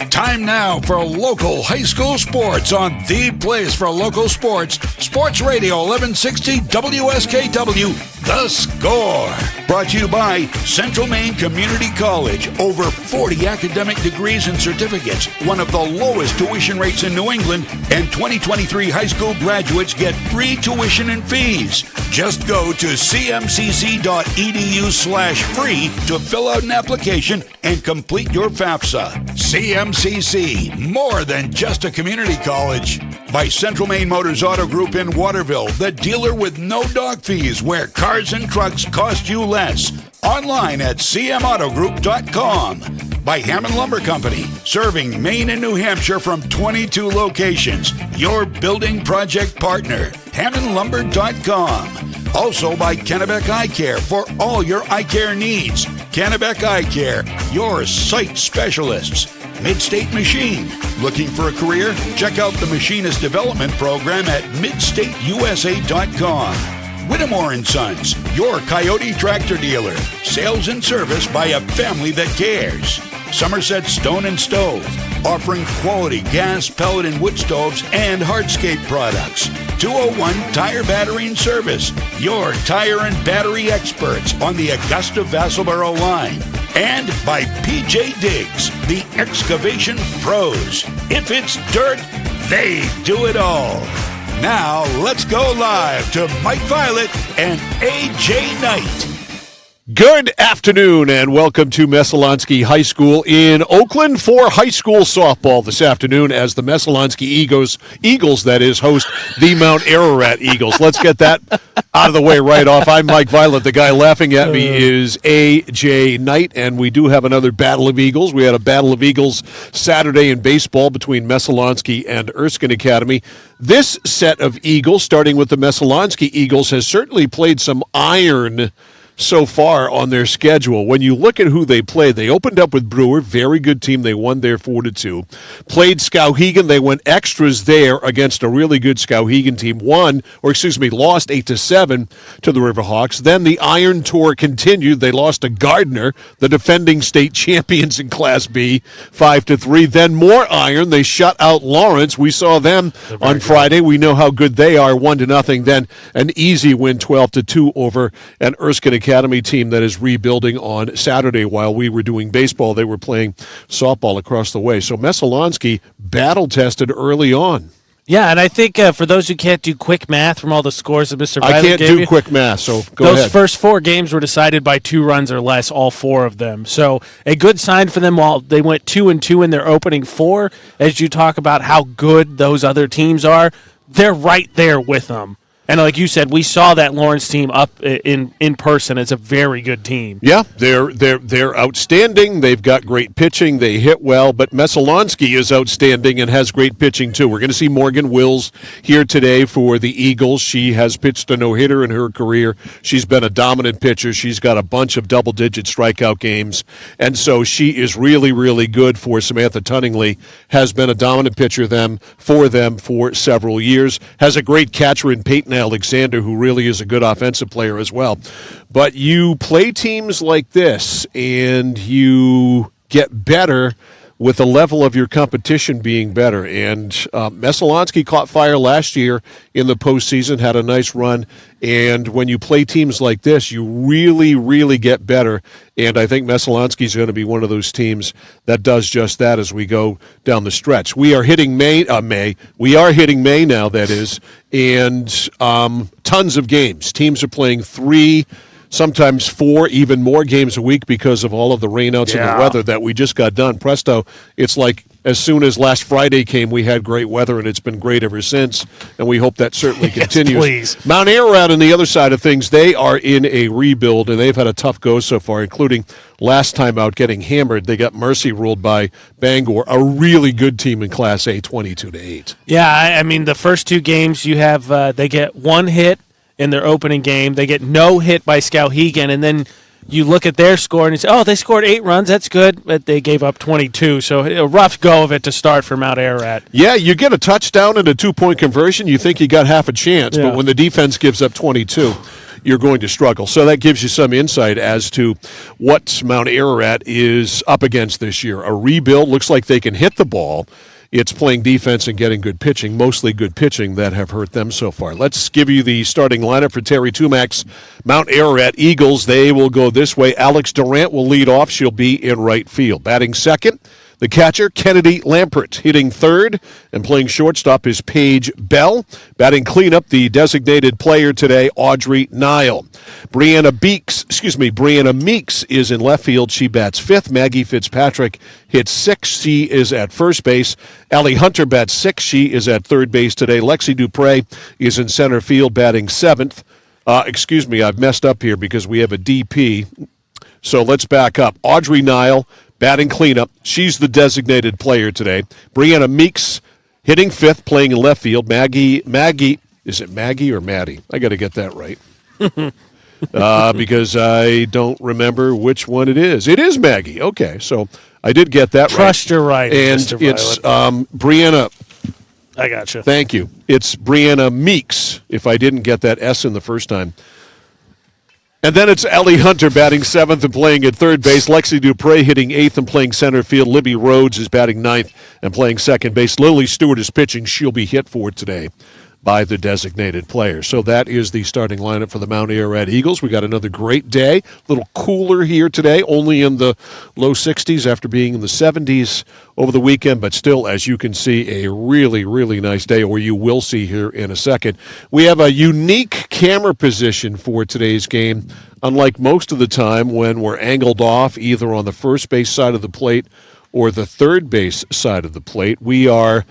Time now for local high school sports on the place for local sports, Sports Radio 1160 WSKW, The Score. Brought to you by Central Maine Community College. Over 40 academic degrees and certificates, one of the lowest tuition rates in New England, and 2023 high school graduates get free tuition and fees. Just go to cmcc.edu/free to fill out an application and complete your FAFSA. CMCC, more than just a community college. By Central Maine Motors Auto Group in Waterville, the dealer with no dock fees, where cars and trucks cost you less. Online at cmautogroup.com. By Hammond Lumber Company, serving Maine and New Hampshire from 22 locations. Your building project partner, hammondlumber.com. Also by Kennebec Eye Care for all your eye care needs. Kennebec Eye Care, your sight specialists. Midstate Machine. Looking for a career? Check out the Machinist Development Program at midstateusa.com. Whittemore & Sons, your Coyote tractor dealer. Sales and service by a family that cares. Somerset Stone and Stove, offering quality gas, pellet, and wood stoves and hardscape products. 201 Tire Battery and Service, your tire and battery experts on the Augusta-Vassalboro line. And by PJ Diggs, the excavation pros. If it's dirt, they do it all. Now, let's go live to Mike Violet and A.J. Knight. Good afternoon and welcome to Messalonskee High School in Oakland for high school softball this afternoon as the Messalonskee Eagles, that is, host the Mount Ararat Eagles. Let's get that out of the way right off. I'm Mike Violet. The guy laughing at me is A.J. Knight, and we do have another Battle of Eagles. We had a Battle of Eagles Saturday in baseball between Messalonskee and Erskine Academy. This set of Eagles, starting with the Messalonskee Eagles, has certainly played some iron so far on their schedule. When you look at who they played, they opened up with Brewer, very good team. They won there 4-2. Played Skowhegan. They went extras there against a really good Skowhegan team. Lost 8-7 to the Riverhawks. Then the Iron Tour continued. They lost to Gardner, the defending state champions in Class B, 5-3. Then more iron. They shut out Lawrence. We saw them on Friday. We know how good they are, 1-0. Then an easy win, 12-2 over an Erskine Academy team that is rebuilding on Saturday. While we were doing baseball, they were playing softball across the way. So Messalonskee battle-tested early on. Yeah, and I think for those who can't do quick math from all the scores that Mr. Violet I can't do quick math, so go ahead. Those first 4 games were decided by 2 runs or less, all 4 of them. So a good sign for them while they went 2-2 in their opening 4. As you talk about how good those other teams are, they're right there with them. And like you said, we saw that Lawrence team up in person. It's a very good team. Yeah, they're outstanding. They've got great pitching. They hit well. But Messalonskee is outstanding and has great pitching, too. We're going to see Morgan Wills here today for the Eagles. She has pitched a no-hitter in her career. She's been a dominant pitcher. She's got a bunch of double-digit strikeout games. And so she is really, really good for Samantha Tunningley. Has been a dominant pitcher for them for several years. Has a great catcher in Peyton Alexander, who really is a good offensive player as well. But you play teams like this, and you get better with the level of your competition being better. And Messalonskee caught fire last year in the postseason, had a nice run. And when you play teams like this, you really, really get better. And I think Messalonskee is going to be one of those teams that does just that as we go down the stretch. We are hitting May. We are hitting May now, that is, and tons of games. Teams are playing 3, sometimes 4, even more games a week because of all of the rainouts and the weather that we just got done. Presto, it's like as soon as last Friday came, we had great weather, and it's been great ever since, and we hope that certainly continues. Please. Mount Ararat on the other side of things, they are in a rebuild, and they've had a tough go so far, including last time out getting hammered. They got mercy ruled by Bangor, a really good team in Class A, 22-8. Yeah, I mean, the first 2 games you have, they get 1 hit in their opening game. They get no hit by Skowhegan, and then you look at their score and you say, oh, they scored 8 runs. That's good, but they gave up 22. So a rough go of it to start for Mount Ararat. Yeah, you get a touchdown and a 2-point conversion, you think you got half a chance, but when the defense gives up 22, you're going to struggle. So that gives you some insight as to what Mount Ararat is up against this year. A rebuild. Looks like they can hit the ball. It's playing defense and getting good pitching, mostly good pitching, that have hurt them so far. Let's give you the starting lineup for Terry Tumac's Mount Ararat Eagles. They will go this way. Alex Durant will lead off. She'll be in right field. Batting second, the catcher, Kennedy Lampert. Hitting third and playing shortstop is Paige Bell. Batting cleanup, the designated player today, Audrey Nile. Brianna Meeks is in left field. She bats fifth. Maggie Fitzpatrick hits sixth. She is at first base. Allie Hunter bats sixth. She is at third base today. Lexi Dupre is in center field, batting seventh. I've messed up here because we have a DP. So let's back up. Audrey Nile, batting cleanup. She's the designated player today. Brianna Meeks hitting fifth, playing in left field. Maggie, is it Maggie or Maddie? I got to get that right. Because I don't remember which one it is. It is Maggie. Okay, so I did get that right. Trust your right, and Mr. it's Violet. Brianna. I got you. Thank you. It's Brianna Meeks, if I didn't get that S in the first time. And then it's Allie Hunter batting seventh and playing at third base. Lexi Dupre hitting eighth and playing center field. Libby Rhodes is batting ninth and playing second base. Lily Stewart is pitching. She'll be hit for today by the designated player. So that is the starting lineup for the Mount Ararat Eagles. We got another great day. A little cooler here today, only in the low 60s after being in the 70s over the weekend, but still, as you can see, a really, really nice day, or you will see here in a second. We have a unique camera position for today's game, unlike most of the time when we're angled off either on the first base side of the plate or the third base side of the plate. We are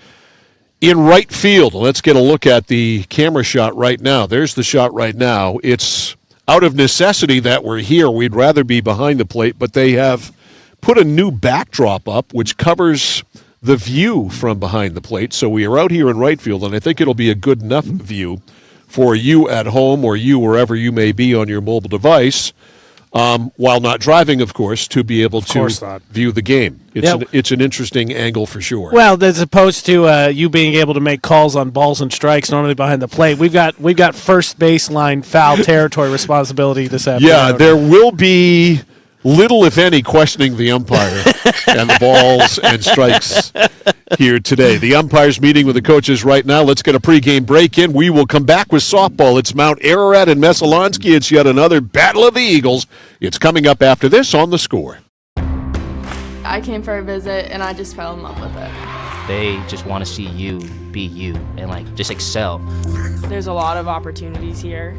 in right field. Let's get a look at the camera shot right now. There's the shot right now. It's out of necessity that we're here. We'd rather be behind the plate, but they have put a new backdrop up which covers the view from behind the plate. So we are out here in right field, and I think it'll be a good enough view for you at home or you wherever you may be on your mobile device, while not driving, of course, to be able to view the game. It's an interesting angle for sure. Well, as opposed to you being able to make calls on balls and strikes normally behind the plate, we've got first baseline foul territory responsibility this afternoon. Yeah, there will be little, if any, questioning the umpire and the balls and strikes here today. The umpire's meeting with the coaches right now. Let's get a pregame break in. We will come back with softball. It's Mount Ararat and Messalonskee. It's yet another Battle of the Eagles. It's coming up after this on The Score. I came for a visit, and I just fell in love with it. They just want to see you be you and, just excel. There's a lot of opportunities here.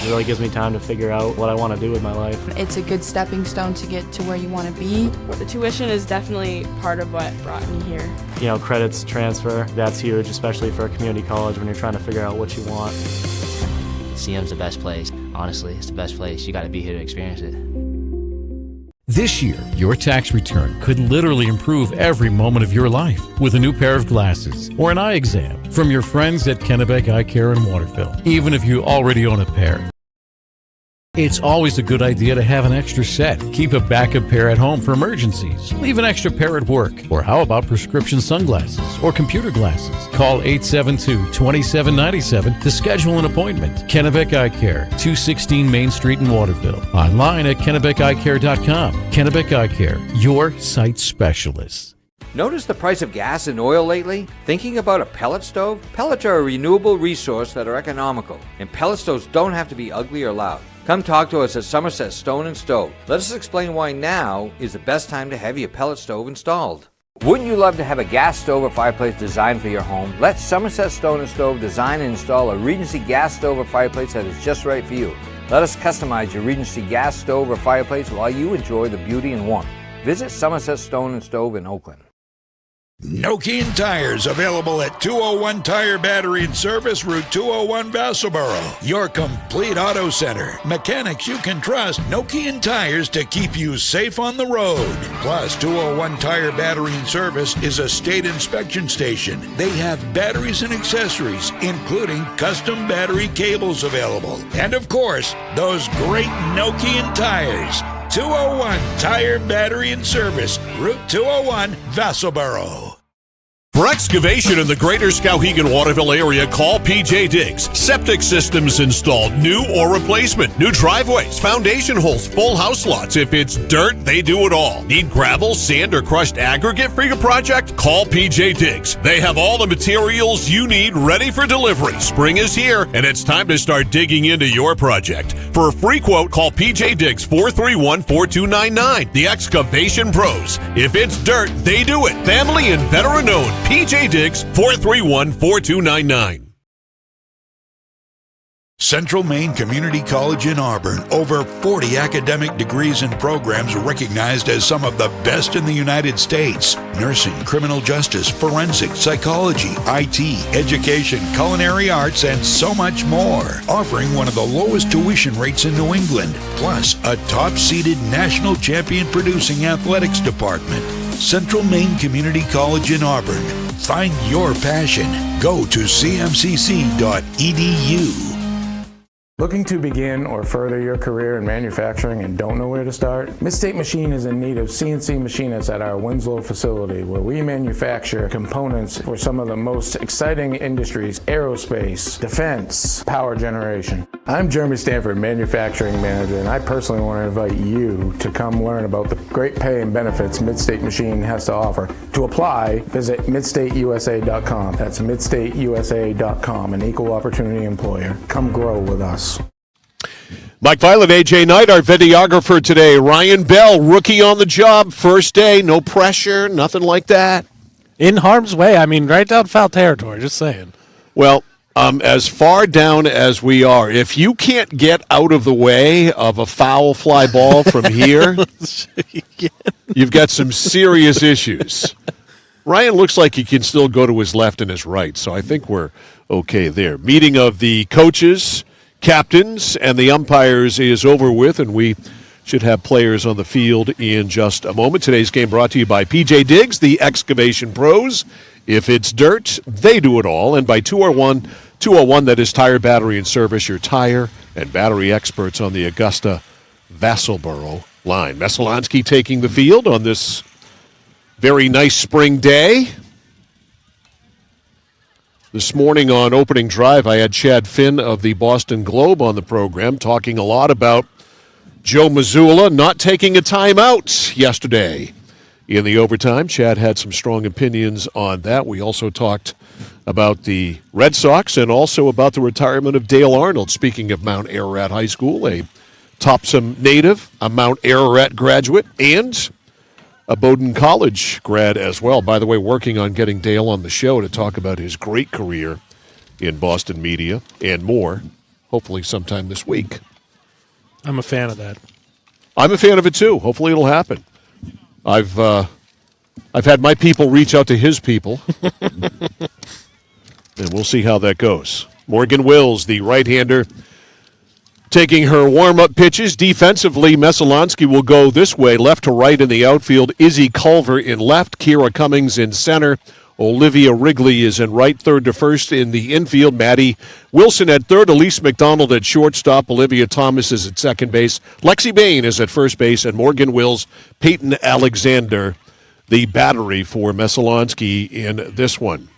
It really gives me time to figure out what I want to do with my life. It's a good stepping stone to get to where you want to be. The tuition is definitely part of what brought me here. Credits transfer, that's huge, especially for a community college when you're trying to figure out what you want. CM's the best place. Honestly, it's the best place. You got to be here to experience it. This year, your tax return could literally improve every moment of your life with a new pair of glasses or an eye exam from your friends at Kennebec Eye Care in Waterville, even if you already own a pair. It's always a good idea to have an extra set. Keep a backup pair at home for emergencies. Leave an extra pair at work. Or how about prescription sunglasses or computer glasses? Call 872-2797 to schedule an appointment. Kennebec Eye Care, 216 Main Street in Waterville. Online at KennebecEyeCare.com. Kennebec Eye Care, your sight specialist. Notice the price of gas and oil lately? Thinking about a pellet stove? Pellets are a renewable resource that are economical, and pellet stoves don't have to be ugly or loud. Come talk to us at Somerset Stone & Stove. Let us explain why now is the best time to have your pellet stove installed. Wouldn't you love to have a gas stove or fireplace designed for your home? Let Somerset Stone & Stove design and install a Regency gas stove or fireplace that is just right for you. Let us customize your Regency gas stove or fireplace while you enjoy the beauty and warmth. Visit Somerset Stone & Stove in Oakland. Nokian Tires, available at 201 Tire Battery and Service, Route 201, Vassalboro. Your complete auto center. Mechanics you can trust. Nokian Tires to keep you safe on the road. Plus, 201 Tire Battery and Service is a state inspection station. They have batteries and accessories, including custom battery cables available. And of course, those great Nokian tires. 201 Tire Battery and Service, Route 201, Vassalboro. For excavation in the greater Skowhegan-Waterville area, call PJ Diggs. Septic systems installed, new or replacement. New driveways, foundation holes, full house lots. If it's dirt, they do it all. Need gravel, sand, or crushed aggregate for your project? Call PJ Diggs. They have all the materials you need ready for delivery. Spring is here, and it's time to start digging into your project. For a free quote, call PJ Diggs 431-4299. The Excavation Pros. If it's dirt, they do it. Family and veteran-owned. PJ Diggs 431-4299. Central Maine Community College in Auburn. Over 40 academic degrees and programs recognized as some of the best in the United States. Nursing, criminal justice, forensic, psychology, IT, education, culinary arts, and so much more. Offering one of the lowest tuition rates in New England. Plus, a top-seeded national champion producing athletics department. Central Maine Community College in Auburn. Find your passion. Go to cmcc.edu. Looking to begin or further your career in manufacturing and don't know where to start? Mid-State Machine is in need of CNC machinists at our Winslow facility, where we manufacture components for some of the most exciting industries: aerospace, defense, power generation. I'm Jeremy Stanford, manufacturing manager, and I personally want to invite you to come learn about the great pay and benefits Mid-State Machine has to offer. To apply, visit midstateusa.com. That's midstateusa.com, an equal opportunity employer. Come grow with us. Mike Violet, AJ Knight, our videographer today. Ryan Bell, rookie on the job, first day, no pressure, nothing like that. In harm's way. I mean, right down foul territory, just saying. Well, as far down as we are, if you can't get out of the way of a foul fly ball from here, you've got some serious issues. Ryan looks like he can still go to his left and his right, so I think we're okay there. Meeting of the coaches, captains, and the umpires is over with, and we should have players on the field in just a moment. Today's game brought to you by PJ Diggs, the Excavation Pros. If it's dirt, they do it all. And by 201, that is Tire, Battery, and Service, your tire and battery experts on the Augusta Vassalboro line. Messalonskee taking the field on this very nice spring day. This morning on opening drive, I had Chad Finn of the Boston Globe on the program talking a lot about Joe Mazzulla not taking a timeout yesterday in the overtime. Chad had some strong opinions on that. We also talked about the Red Sox and also about the retirement of Dale Arnold. Speaking of Mount Ararat High School, a Topsom native, a Mount Ararat graduate, and a Bowdoin College grad as well. By the way, working on getting Dale on the show to talk about his great career in Boston media and more, hopefully sometime this week. I'm a fan of that. I'm a fan of it too. Hopefully it'll happen. I've had my people reach out to his people, and we'll see how that goes. Morgan Wills, the right-hander, taking her warm-up pitches. Defensively, Messalonskee will go this way, left to right in the outfield. Izzy Culver in left, Kira Cummings in center. Olivia Wrigley is in right, third to first in the infield. Maddie Wilson at third, Elise McDonald at shortstop. Olivia Thomas is at second base. Lexi Bain is at first base, and Morgan Wills, Peyton Alexander, the battery for Messalonskee in this one.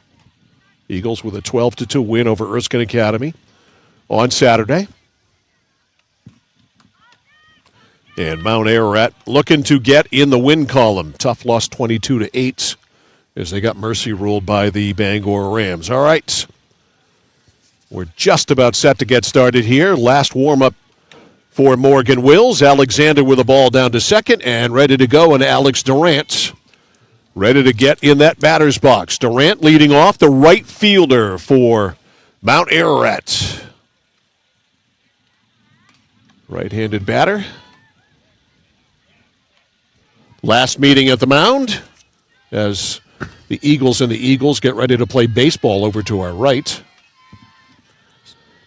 Eagles with a 12-2 win over Erskine Academy on Saturday. And Mount Ararat looking to get in the win column. Tough loss 22-8 as they got mercy ruled by the Bangor Rams. All right. We're just about set to get started here. Last warm-up for Morgan Wills. Alexander with the ball down to second and ready to go. And Alex Durant ready to get in that batter's box. Durant leading off, the right fielder for Mount Ararat. Right-handed batter. Last meeting at the mound as the Eagles get ready to play baseball over to our right.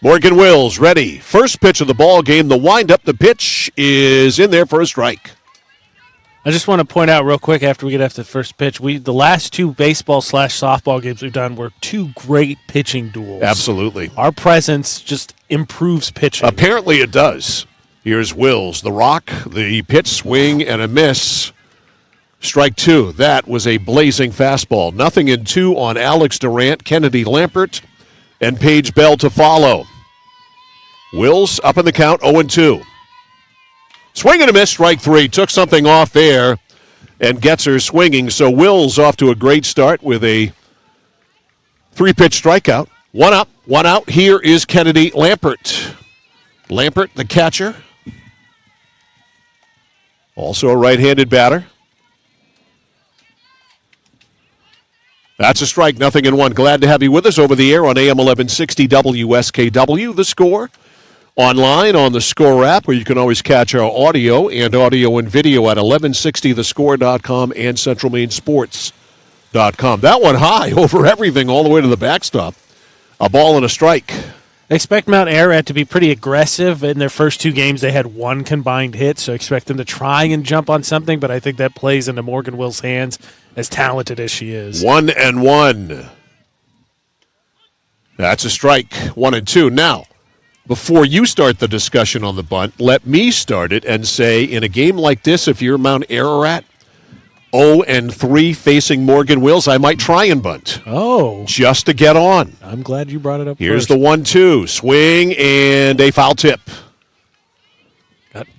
Morgan Wills ready. First pitch of the ball game. The windup. The pitch is in there for a strike. I just want to point out real quick after we get after the first pitch, the last two baseball/softball games we've done were two great pitching duels. Absolutely. Our presence just improves pitching. Apparently it does. Here's Wills. The rock, the pitch, swing, and a miss. strike two. That was a blazing fastball. 0-2 on Alex Durant, Kennedy Lampert, and Paige Bell to follow. Wills up in the count, 0-2. Swing and a miss, strike three. Took something off there and gets her swinging. So Wills off to a great start with a 3-pitch strikeout. One up, one out. Here is Kennedy Lampert. Lampert, the catcher. Also a right-handed batter. That's a strike, 0-1. Glad to have you with us over the air on AM 1160 WSKW. The Score. Online on the Score app, where you can always catch our audio and video at 1160thescore.com and centralmainsports.com. That one high over everything all the way to the backstop. A ball and a strike. I expect Mount Ararat to be pretty aggressive. In their first two games, they had one combined hit, so I expect them to try and jump on something, but I think that plays into Morgan Will's hands, as talented as she is. 1-1. That's a strike. 1-2. Now, before you start the discussion on the bunt, let me start it and say, in a game like this, if you're Mount Ararat, 0-3 facing Morgan Wills, I might try and bunt. Oh. Just to get on. I'm glad you brought it up Here's first. the 1-2. Swing and a foul tip.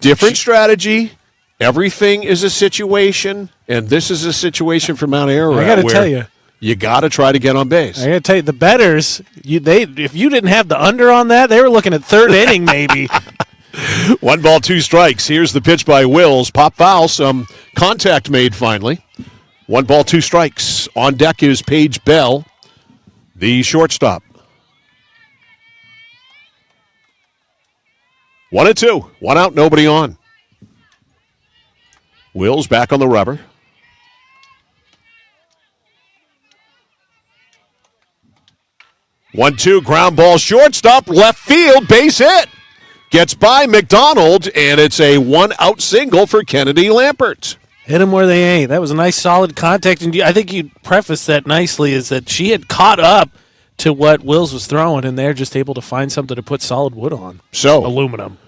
Different strategy. Everything is a situation, and this is a situation for Mount Ararat. I got to tell you. You got to try to get on base. I got to tell you, the bettors, if you didn't have the under on that, they were looking at third inning maybe. 1 ball, 2 strikes. Here's the pitch by Wills. Pop foul. Some contact made finally. 1 ball, 2 strikes. On deck is Paige Bell, the shortstop. 1-2. 1 out, nobody on. Wills back on the rubber. 1-2, ground ball, shortstop, left field, base hit. Gets by McDonald, and it's a 1-out single for Kennedy Lampert. Hit them where they ain't. That was a nice, solid contact. And I think you prefaced that nicely, is that she had caught up to what Wills was throwing, and they're just able to find something to put solid wood on. So, aluminum.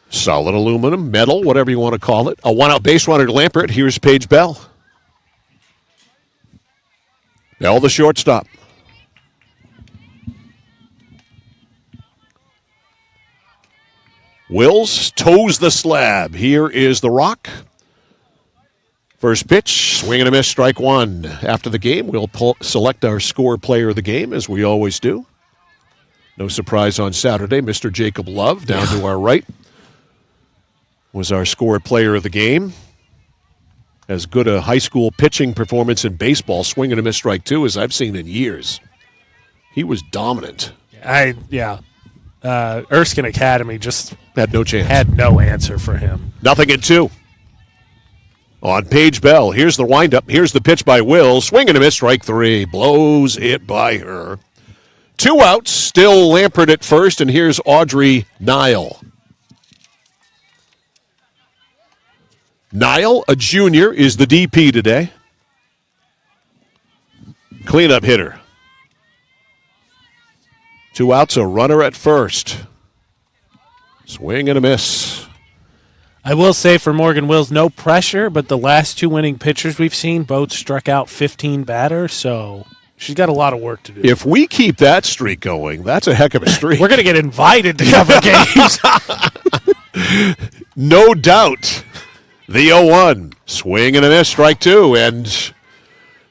Solid aluminum, metal, whatever you want to call it. A 1-out base runner to Lampert. Here's Paige Bell. Bell, the shortstop. Wills toes the slab. Here is the rock. First pitch, swing and a miss, strike one. After the game, we'll select our score player of the game, as we always do. No surprise on Saturday, Mr. Jacob Love, down to our right, was our score player of the game. As good a high school pitching performance in baseball, swing and a miss, strike two, as I've seen in years. He was dominant. Erskine Academy just had no chance. Had no answer for him. 0-2. On Paige Bell, here's the windup. Here's the pitch by Will. Swing and a miss, strike three. Blows it by her. 2 outs, still Lampert at first, and here's Audrey Nile. Nile, a junior, is the DP today. Cleanup hitter. 2 outs, a runner at first. Swing and a miss. I will say for Morgan Wills, no pressure, but the last 2 winning pitchers we've seen both struck out 15 batters, so she's got a lot of work to do. If we keep that streak going, that's a heck of a streak. We're going to get invited to cover games. No doubt. The 0-1. Swing and a miss, strike two, and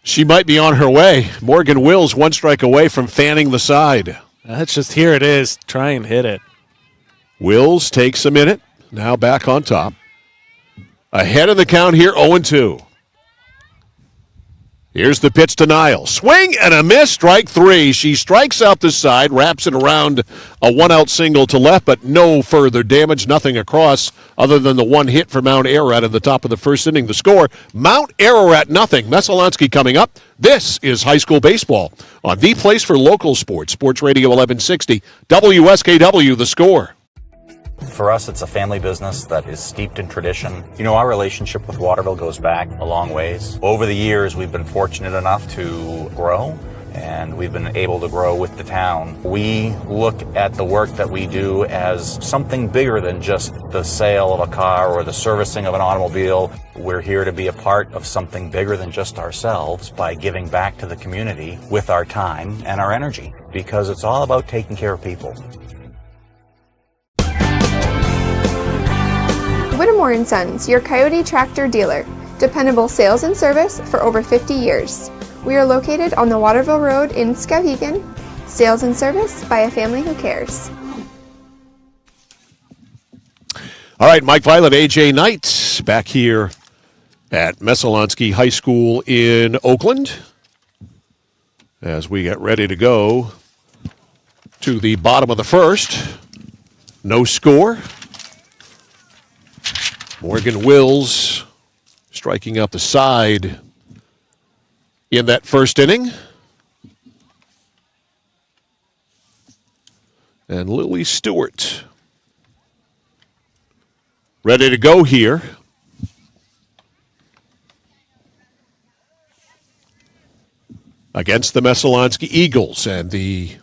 she might be on her way. Morgan Wills 1 strike away from fanning the side. That's just, here it is. Try and hit it. Wills takes a minute. Now back on top. Ahead of the count here, 0-2. Here's the pitch to Nile. Swing and a miss, strike three. She strikes out the side, wraps it around a 1-out single to left, but no further damage, nothing across other than the 1 hit for Mount Ararat at the top of the first inning. The score, Mount Ararat nothing. Messalonskee coming up. This is high school baseball on the place for local sports. Sports Radio 1160, WSKW, The Score. For us, it's a family business that is steeped in tradition. You know, our relationship with Waterville goes back a long ways. Over the years, we've been fortunate enough to grow, and we've been able to grow with the town. We look at the work that we do as something bigger than just the sale of a car or the servicing of an automobile. We're here to be a part of something bigger than just ourselves by giving back to the community with our time and our energy, because it's all about taking care of people. Whittemore & Sons, your Coyote tractor dealer. Dependable sales and service for over 50 years. We are located on the Waterville Road in Skowhegan. Sales and service by a family who cares. All right, Mike Violet, AJ Knight, back here at Messalonskee High School in Oakland as we get ready to go to the bottom of the first. No score. Morgan Wills striking out the side in that first inning. And Lily Stewart ready to go here. Against the Messalonskee Eagles, and the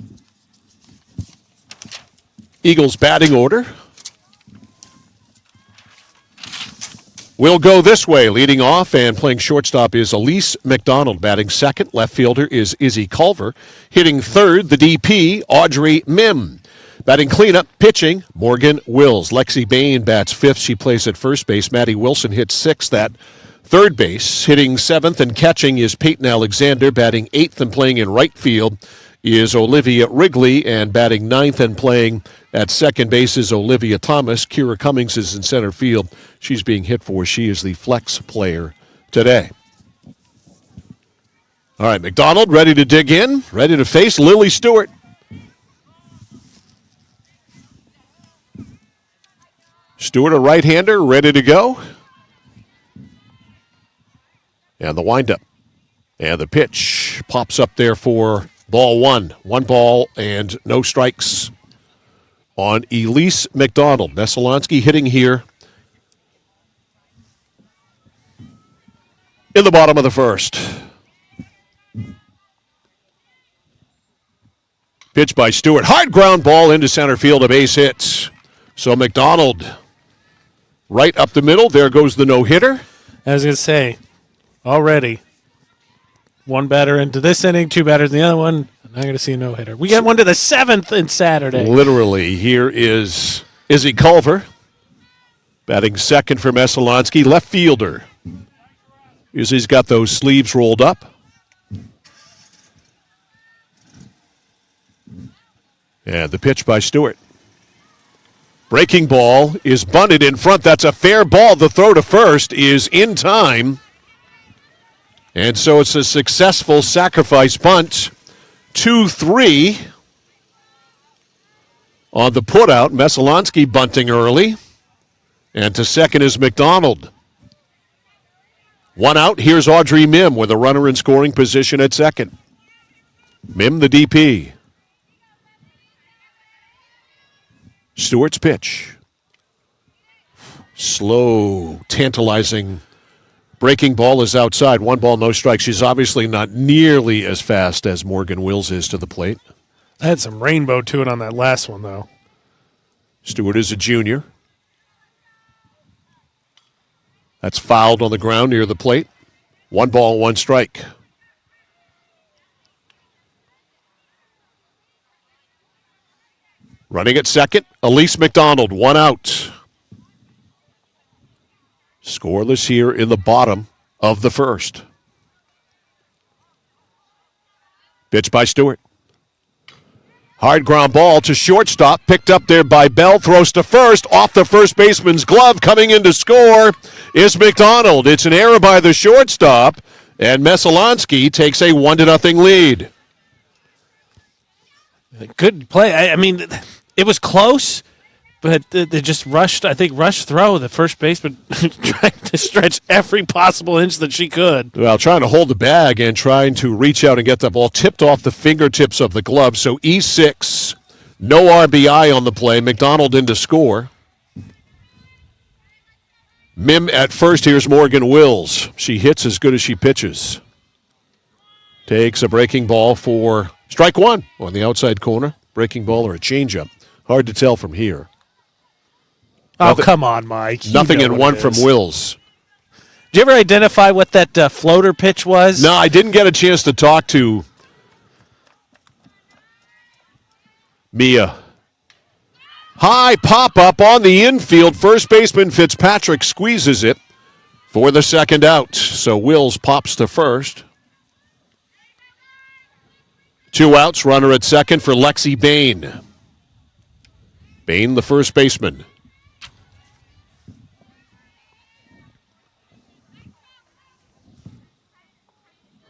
Eagles batting order will go this way. Leading off and playing shortstop is Elise McDonald. Batting second, left fielder is Izzy Culver. Hitting third, the DP, Audrey Mim. Batting cleanup, pitching, Morgan Wills. Lexi Bain bats fifth. She plays at first base. Maddie Wilson hits sixth at third base. Hitting seventh and catching is Peyton Alexander. Batting eighth and playing in right field is Olivia Wrigley, and batting ninth and playing at second base is Olivia Thomas. Kira Cummings is in center field. She's being hit for. She is the flex player today. All right, McDonald ready to dig in, ready to face Lily Stewart. Stewart, a right-hander, ready to go. And the windup. And the pitch pops up there for ball one. 1 ball and no strikes on Elise McDonald. Messalonskee hitting here in the bottom of the first. Pitch by Stewart. Hard ground ball into center field, a base hit. So McDonald right up the middle. There goes the no-hitter. I was going to say, already, one batter into this inning, two batters in the other one. I'm not going to see a no-hitter. We get one to the seventh in Saturday. Literally, here is Izzy Culver, batting second for Messalonskee. Left fielder. Izzy's got those sleeves rolled up. And the pitch by Stewart. Breaking ball is bunted in front. That's a fair ball. The throw to first is in time. And so it's a successful sacrifice bunt. 2-3 on the putout. Messalonskee bunting early. And to second is McDonald. One out. Here's Audrey Mim with a runner in scoring position at second. Mim, the DP. Stewart's pitch. Slow, tantalizing breaking ball is outside. 1 ball, no strike. She's obviously not nearly as fast as Morgan Wills is to the plate. I had some rainbow to it on that last one, though. Stewart is a junior. That's fouled on the ground near the plate. 1 ball, 1 strike. Running at second, Elise McDonald, 1 out. Scoreless here in the bottom of the first. Pitch by Stewart. Hard ground ball to shortstop, picked up there by Bell, throws to first, off the first baseman's glove, coming in to score is McDonald. It's an error by the shortstop, and Messalonskee takes a 1-0 lead. Good play. I mean, it was close, but they just rushed throw. The first baseman trying to stretch every possible inch that she could. Well, trying to hold the bag and trying to reach out and get the ball tipped off the fingertips of the glove. So E6, no RBI on the play. McDonald in to score. Mim at first. Here's Morgan Wills. She hits as good as she pitches. Takes a breaking ball for strike one on the outside corner. Breaking ball or a changeup. Hard to tell from here. Oh, come on, Mike. Nothing in one from Wills. Did you ever identify what that floater pitch was? No, I didn't get a chance to talk to Mia. High pop-up on the infield. First baseman Fitzpatrick squeezes it for the second out. So Wills pops to first. 2 outs, runner at second for Lexi Bain. Bain, the first baseman.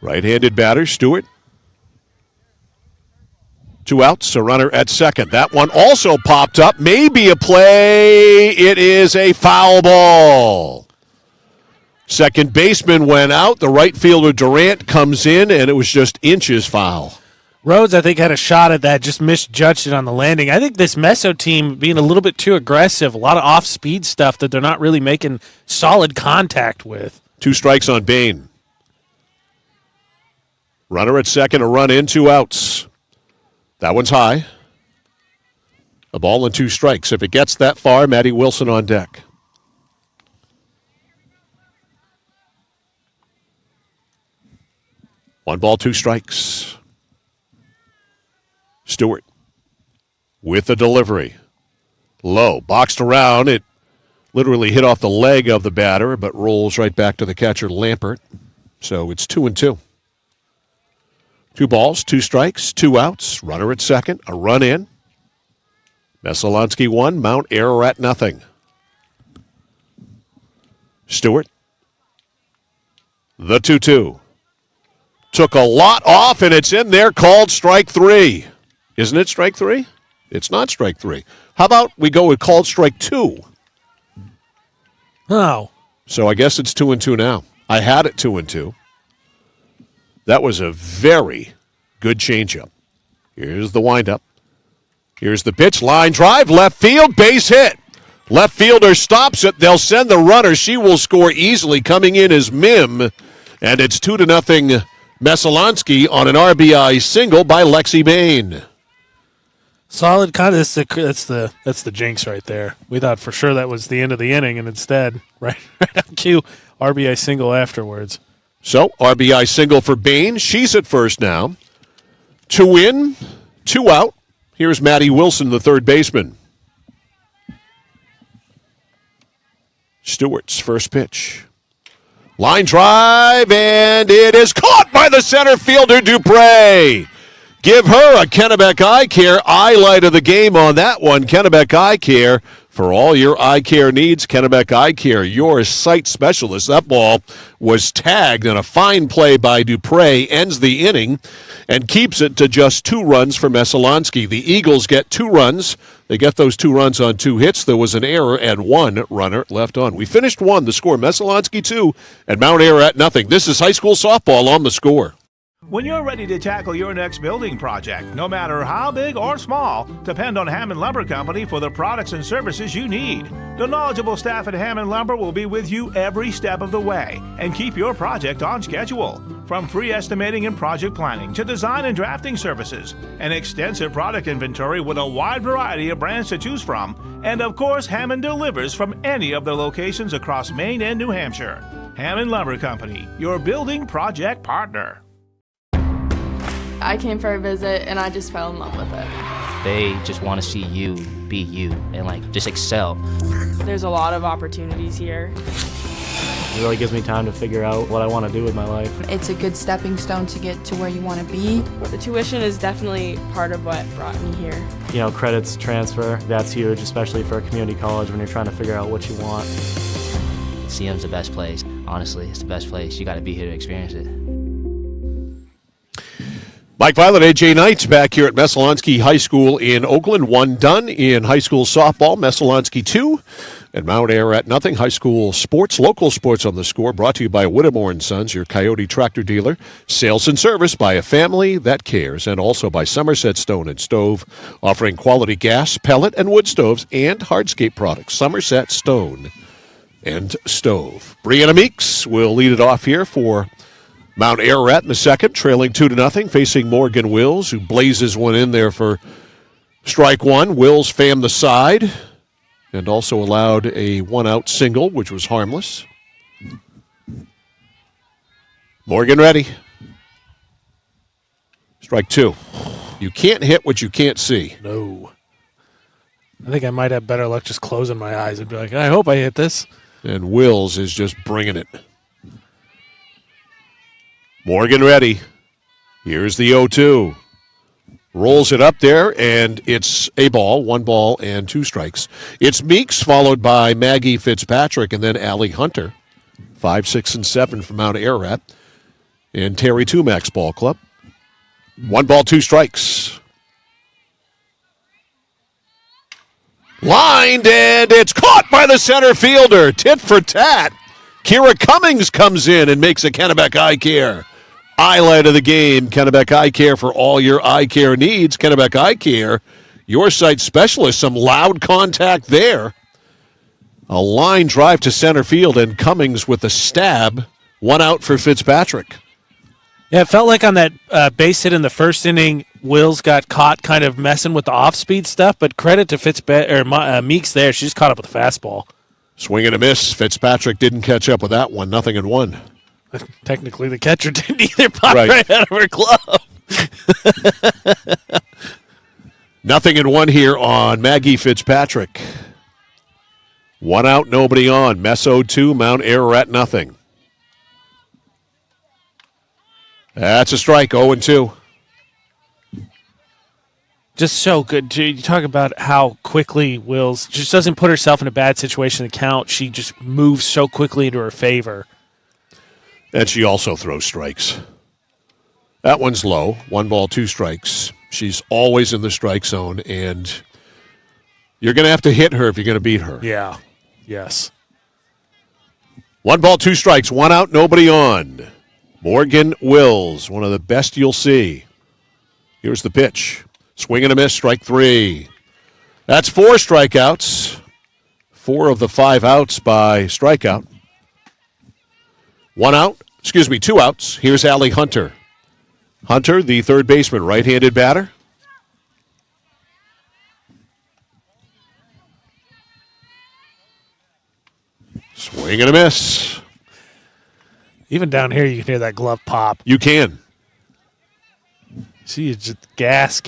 Right-handed batter, Stewart. 2 outs, a runner at second. That one also popped up. Maybe a play. It is a foul ball. Second baseman went out. The right fielder Durant comes in, and it was just inches foul. Rhodes, I think, had a shot at that, just misjudged it on the landing. I think this Meso team being a little bit too aggressive, a lot of off-speed stuff that they're not really making solid contact with. 2 strikes on Bain. Runner at second, a run in, 2 outs. That one's high. A ball and 2 strikes. If it gets that far, Matty Wilson on deck. One ball, 2 strikes. Stewart with the delivery. Low, boxed around. It literally hit off the leg of the batter, but rolls right back to the catcher, Lampert. So it's 2-2. 2 balls, 2 strikes, 2 outs. Runner at second, a run in. Messalonskee 1, Mount Ararat 0. Stewart. The 2-2. Took a lot off, and it's in there, called strike 3. Isn't it strike 3? It's not strike 3. How about we go with called strike 2? Oh. So I guess it's 2-2 now. I had it 2-2. That was a very good changeup. Here's the windup. Here's the pitch. Line drive, left field, base hit. Left fielder stops it. They'll send the runner. She will score easily. Coming in is Mim. And it's 2-0 Messalonskee on an RBI single by Lexi Bain. Solid kind of that's the jinx right there. We thought for sure that was the end of the inning, and instead, right on cue, RBI single afterwards. So, RBI single for Bain. She's at first now. 2 in, 2 out. Here's Matty Wilson, the third baseman. Stewart's first pitch. Line drive, and it is caught by the center fielder, Dupre. Give her a Kennebec Eye Care eye light of the game on that one. Kennebec Eye Care, for all your eye care needs. Kennebec Eye Care, your sight specialist. That ball was tagged, and a fine play by Dupre ends the inning and keeps it to just 2 runs for Messalonskee. The Eagles get 2 runs. They get those 2 runs on 2 hits. There was an error and 1 runner left on. We finished 1, the score, Messalonskee 2 and Mount Ararat 0. This is high school softball on the score. When you're ready to tackle your next building project, no matter how big or small, depend on Hammond Lumber Company for the products and services you need. The knowledgeable staff at Hammond Lumber will be with you every step of the way and keep your project on schedule. From free estimating and project planning to design and drafting services, an extensive product inventory with a wide variety of brands to choose from, and of course, Hammond delivers from any of the locations across Maine and New Hampshire. Hammond Lumber Company, your building project partner. I came for a visit and I just fell in love with it. They just want to see you be you and just excel. There's a lot of opportunities here. It really gives me time to figure out what I want to do with my life. It's a good stepping stone to get to where you want to be. The tuition is definitely part of what brought me here. You know, credits transfer, that's huge, especially for a community college when you're trying to figure out what you want. CM's the best place. Honestly, it's the best place. You got to be here to experience it. Mike Violet, AJ Knight, back here at Messalonskee High School in Oakland. 1 done in high school softball. Messalonskee 2 and Mount Ararat 0. High school sports, local sports on the score. Brought to you by Whittemore & Sons, your Coyote tractor dealer. Sales and service by a family that cares. And also by Somerset Stone & Stove, offering quality gas, pellet, and wood stoves and hardscape products. Somerset Stone & Stove. Brianna Meeks will lead it off here for Mount Ararat in the second, trailing 2-0, facing Morgan Wills, who blazes one in there for strike one. Wills fammed the side and also allowed a one-out single, which was harmless. Morgan ready. Strike two. You can't hit what you can't see. No. I think I might have better luck just closing my eyes and be like, I hope I hit this. And Wills is just bringing it. Morgan ready. Here's the 0-2. Rolls it up there, and it's a ball, 1 ball and 2 strikes. It's Meeks, followed by Maggie Fitzpatrick, and then Allie Hunter. 5, 6, and 7 from Mount Ararat. And Terry Tumack's ball club. 1 ball, 2 strikes. Lined, and it's caught by the center fielder. Tit for tat. Kira Cummings comes in and makes a Kennebec Eye Care highlight of the game. Kennebec Eye Care for all your eye care needs. Kennebec Eye Care, your site specialist. Some loud contact there. A line drive to center field, and Cummings with a stab. 1 out for Fitzpatrick. Yeah, it felt like on that base hit in the first inning, Wills got caught kind of messing with the off-speed stuff, but credit to Meeks there. She just caught up with the fastball. Swing and a miss. Fitzpatrick didn't catch up with that one. 0-1. Technically, the catcher didn't either. Pop right out of her glove. 0-1 here on Maggie Fitzpatrick. 1 out, nobody on. Meso 2, Mount Ararat 0. That's a strike, 0-2. Just so good. You talk about how quickly Wills just doesn't put herself in a bad situation to count. She just moves so quickly into her favor. And she also throws strikes. That one's low. 1 ball, 2 strikes. She's always in the strike zone, and you're going to have to hit her if you're going to beat her. Yeah. Yes. 1 ball, 2 strikes. 1 out, nobody on. Morgan Wills, one of the best you'll see. Here's the pitch. Swing and a miss, strike 3. That's 4 strikeouts. 4 of the 5 outs by strikeout. 2 outs. Here's Allie Hunter. Hunter, the third baseman, right-handed batter. Swing and a miss. Even down here, you can hear that glove pop. You can. See, it's just gas.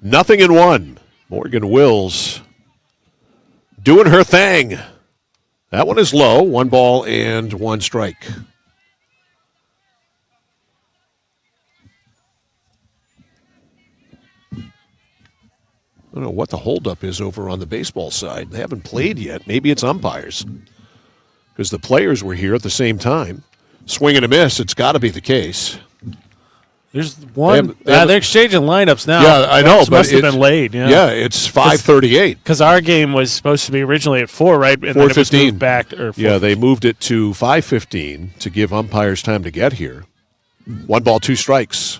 0-1. Morgan Wills doing her thing. That one is low. 1 ball and 1 strike. I don't know what the holdup is over on the baseball side. They haven't played yet. Maybe it's umpires, because the players were here at the same time. Swing and a miss. It's got to be the case. There's one. They're exchanging lineups now. Yeah, I know, but must have been laid. Yeah, it's 5:38. Because our game was supposed to be originally at 4, right? And then it was moved back. Yeah, they moved it to 5:15 to give umpires time to get here. 1 ball, 2 strikes.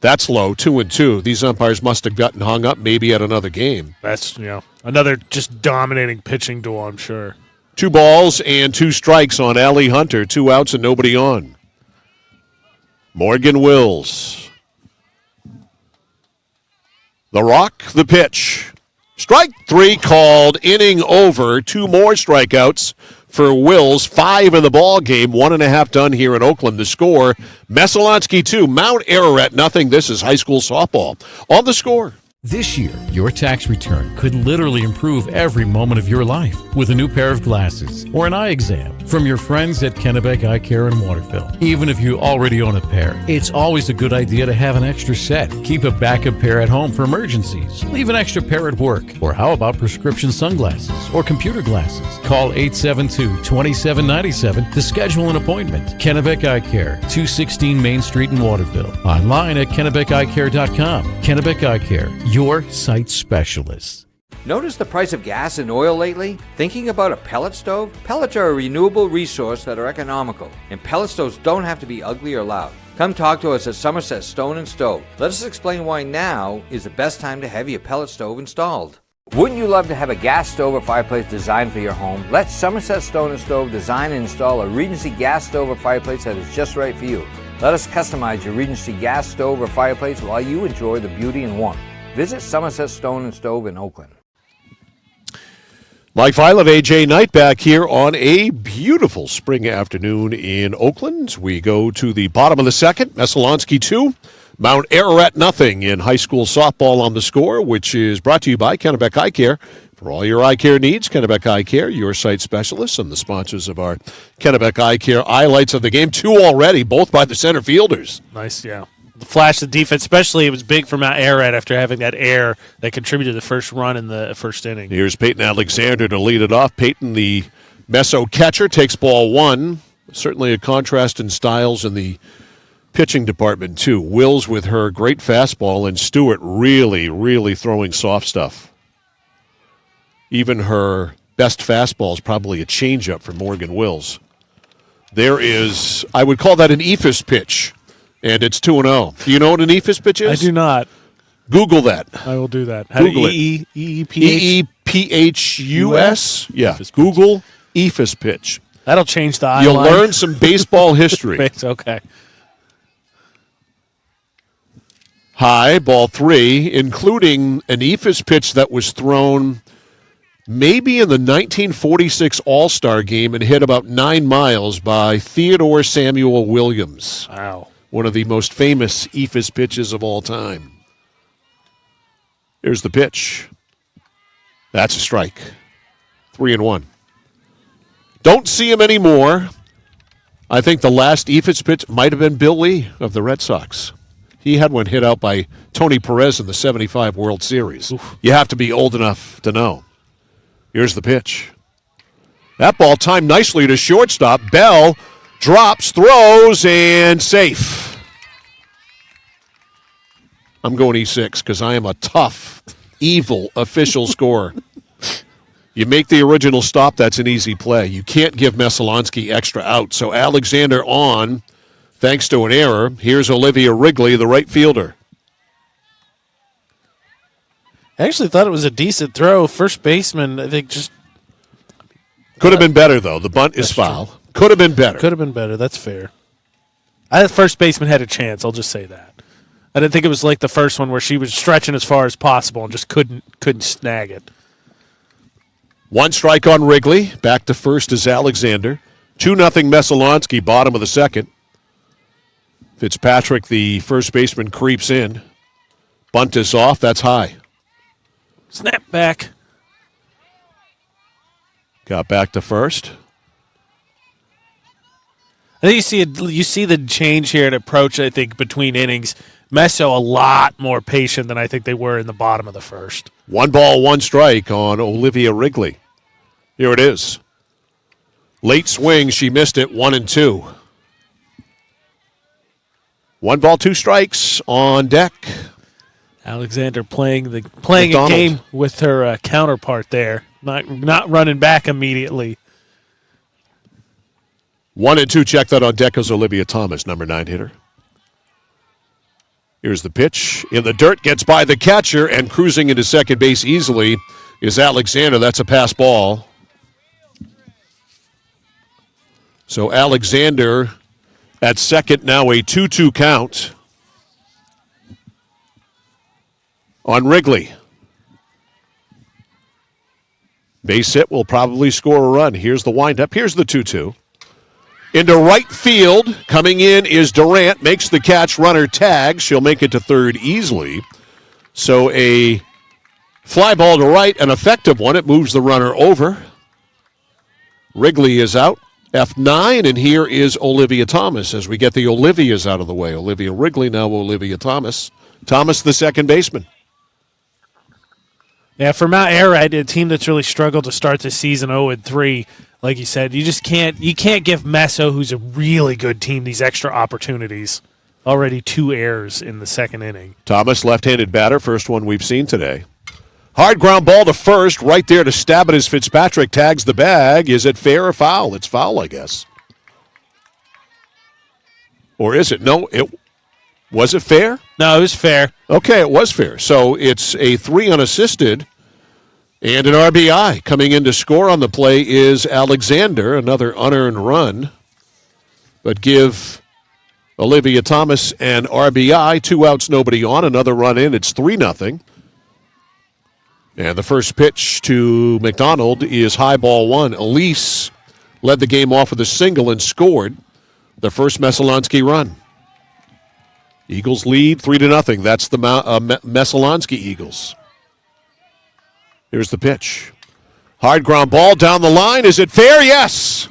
That's low. 2-2. These umpires must have gotten hung up maybe at another game. That's another just dominating pitching duel, I'm sure. 2 balls and 2 strikes on Allie Hunter. 2 outs and nobody on. Morgan Wills. The rock, the pitch. Strike 3 called, inning over. 2 more strikeouts for Wills. 5 in the ball game. 1.5 done here in Oakland. The score, Messalonskee 2, Mount Ararat 0. This is high school softball. On the score. This year, your tax return could literally improve every moment of your life with a new pair of glasses or an eye exam from your friends at Kennebec Eye Care in Waterville. Even if you already own a pair, it's always a good idea to have an extra set. Keep a backup pair at home for emergencies. Leave an extra pair at work. Or how about prescription sunglasses or computer glasses? Call 872-2797 to schedule an appointment. Kennebec Eye Care, 216 Main Street in Waterville. Online at KennebecEyeCare.com. Kennebec Eye Care, your site specialist. Notice the price of gas and oil lately? Thinking about a pellet stove? Pellets are a renewable resource that are economical, and pellet stoves don't have to be ugly or loud. Come talk to us at Somerset Stone and Stove. Let us explain why now is the best time to have your pellet stove installed. Wouldn't you love to have a gas stove or fireplace designed for your home? Let Somerset Stone & Stove design and install a Regency gas stove or fireplace that is just right for you. Let us customize your Regency gas stove or fireplace while you enjoy the beauty and warmth. Visit Somerset Stone & Stove in Oakland. Mike Filev, AJ Knight back here on a beautiful spring afternoon in Oakland. We go to the bottom of the second. Messalonskee 2, Mount Ararat nothing in high school softball on the score, which is brought to you by Kennebec Eye Care. For all your eye care needs, Kennebec Eye Care, your site specialists, and the sponsors of our Kennebec Eye Care highlights of the game. 2 already, both by the center fielders. Nice, yeah. The flash of defense, especially it was big for Mount Ararat after having that error that contributed to the first run in the first inning. Here's Peyton Alexander to lead it off. Peyton, the Meso catcher, takes ball 1. Certainly a contrast in styles in the pitching department, too. Wills with her great fastball, and Stewart really, really throwing soft stuff. Even her best fastball is probably a changeup for Morgan Wills. There is, I would call that an ephus pitch, and it's 2-0. Do you know what an ephus pitch is? I do not. Google that. I will do that. Google it. E-E-P-H-U-S? Yeah. Google ephus pitch. That'll change the eye You'll line. learn some baseball history. It's okay. High, ball 3, including an ephus pitch that was thrown maybe in the 1946 All-Star game and hit about 9 miles by Theodore Samuel Williams. Wow. One of the most famous ephus pitches of all time. Here's the pitch. That's a strike. 3-1. Don't see him anymore. I think the last ephus pitch might have been Bill Lee of the Red Sox. He had one hit out by Tony Perez in the 75 World Series. Oof. You have to be old enough to know. Here's the pitch. That ball timed nicely to shortstop. Bell drops, throws, and safe. I'm going E6 because I am a tough, evil official scorer. You make the original stop, that's an easy play. You can't give Messalonskee extra out. So Alexander on, thanks to an error. Here's Olivia Wrigley, the right fielder. I actually thought it was a decent throw. First baseman, I think, just... Could have been better, though. The bunt is foul. True. Could have been better. Could have been better. That's fair. I thought first baseman had a chance. I'll just say that. I didn't think it was like the first one where she was stretching as far as possible and just couldn't snag it. 1 strike on Wrigley. Back to first is Alexander. 2-0 Messalonskee, bottom of the second. Fitzpatrick, the first baseman, creeps in. Bunt is off. That's high. Snap back. Got back to first. I think you see the change here in approach, I think, between innings. Meso a lot more patient than I think they were in the bottom of the first. 1 ball, 1 strike on Olivia Wrigley. Here it is. Late swing, she missed it, 1-2. 1 ball, 2 strikes on deck. Alexander playing a game with her counterpart there, not running back immediately. 1-2, check that on deck is Olivia Thomas, number 9 hitter. Here's the pitch. In the dirt, gets by the catcher, and cruising into second base easily is Alexander. That's a pass ball. So Alexander at second, now a 2-2 count on Wrigley. Base hit will probably score a run. Here's the windup. Here's the 2-2. Into right field, coming in is Durant, makes the catch, runner tags. She'll make it to third easily. So a fly ball to right, an effective one. It moves the runner over. Wrigley is out, F9, and here is Olivia Thomas as we get the Olivias out of the way. Olivia Wrigley, now Olivia Thomas. Thomas, the second baseman. Yeah, for Mount Ararat, a team that's really struggled to start the season 0-3, like you said, you can't give Meso, who's a really good team, these extra opportunities. Already 2 errors in the second inning. Thomas, left-handed batter, first one we've seen today. Hard ground ball to first, right there to stab it as Fitzpatrick tags the bag. Is it fair or foul? It's foul, I guess. Or is it? No, was it fair? No, it was fair. Okay, it was fair. So it's a 3 unassisted. And an RBI. Coming in to score on the play is Alexander, another unearned run. But give Olivia Thomas an RBI. 2 outs, nobody on. Another run in. It's 3-0. And the first pitch to McDonald is high ball one. Elise led the game off with a single and scored the first Messalonskee run. Eagles lead 3-0. That's the Messalonskee Eagles. Here's the pitch. Hard ground ball down the line. Is it fair? Yes.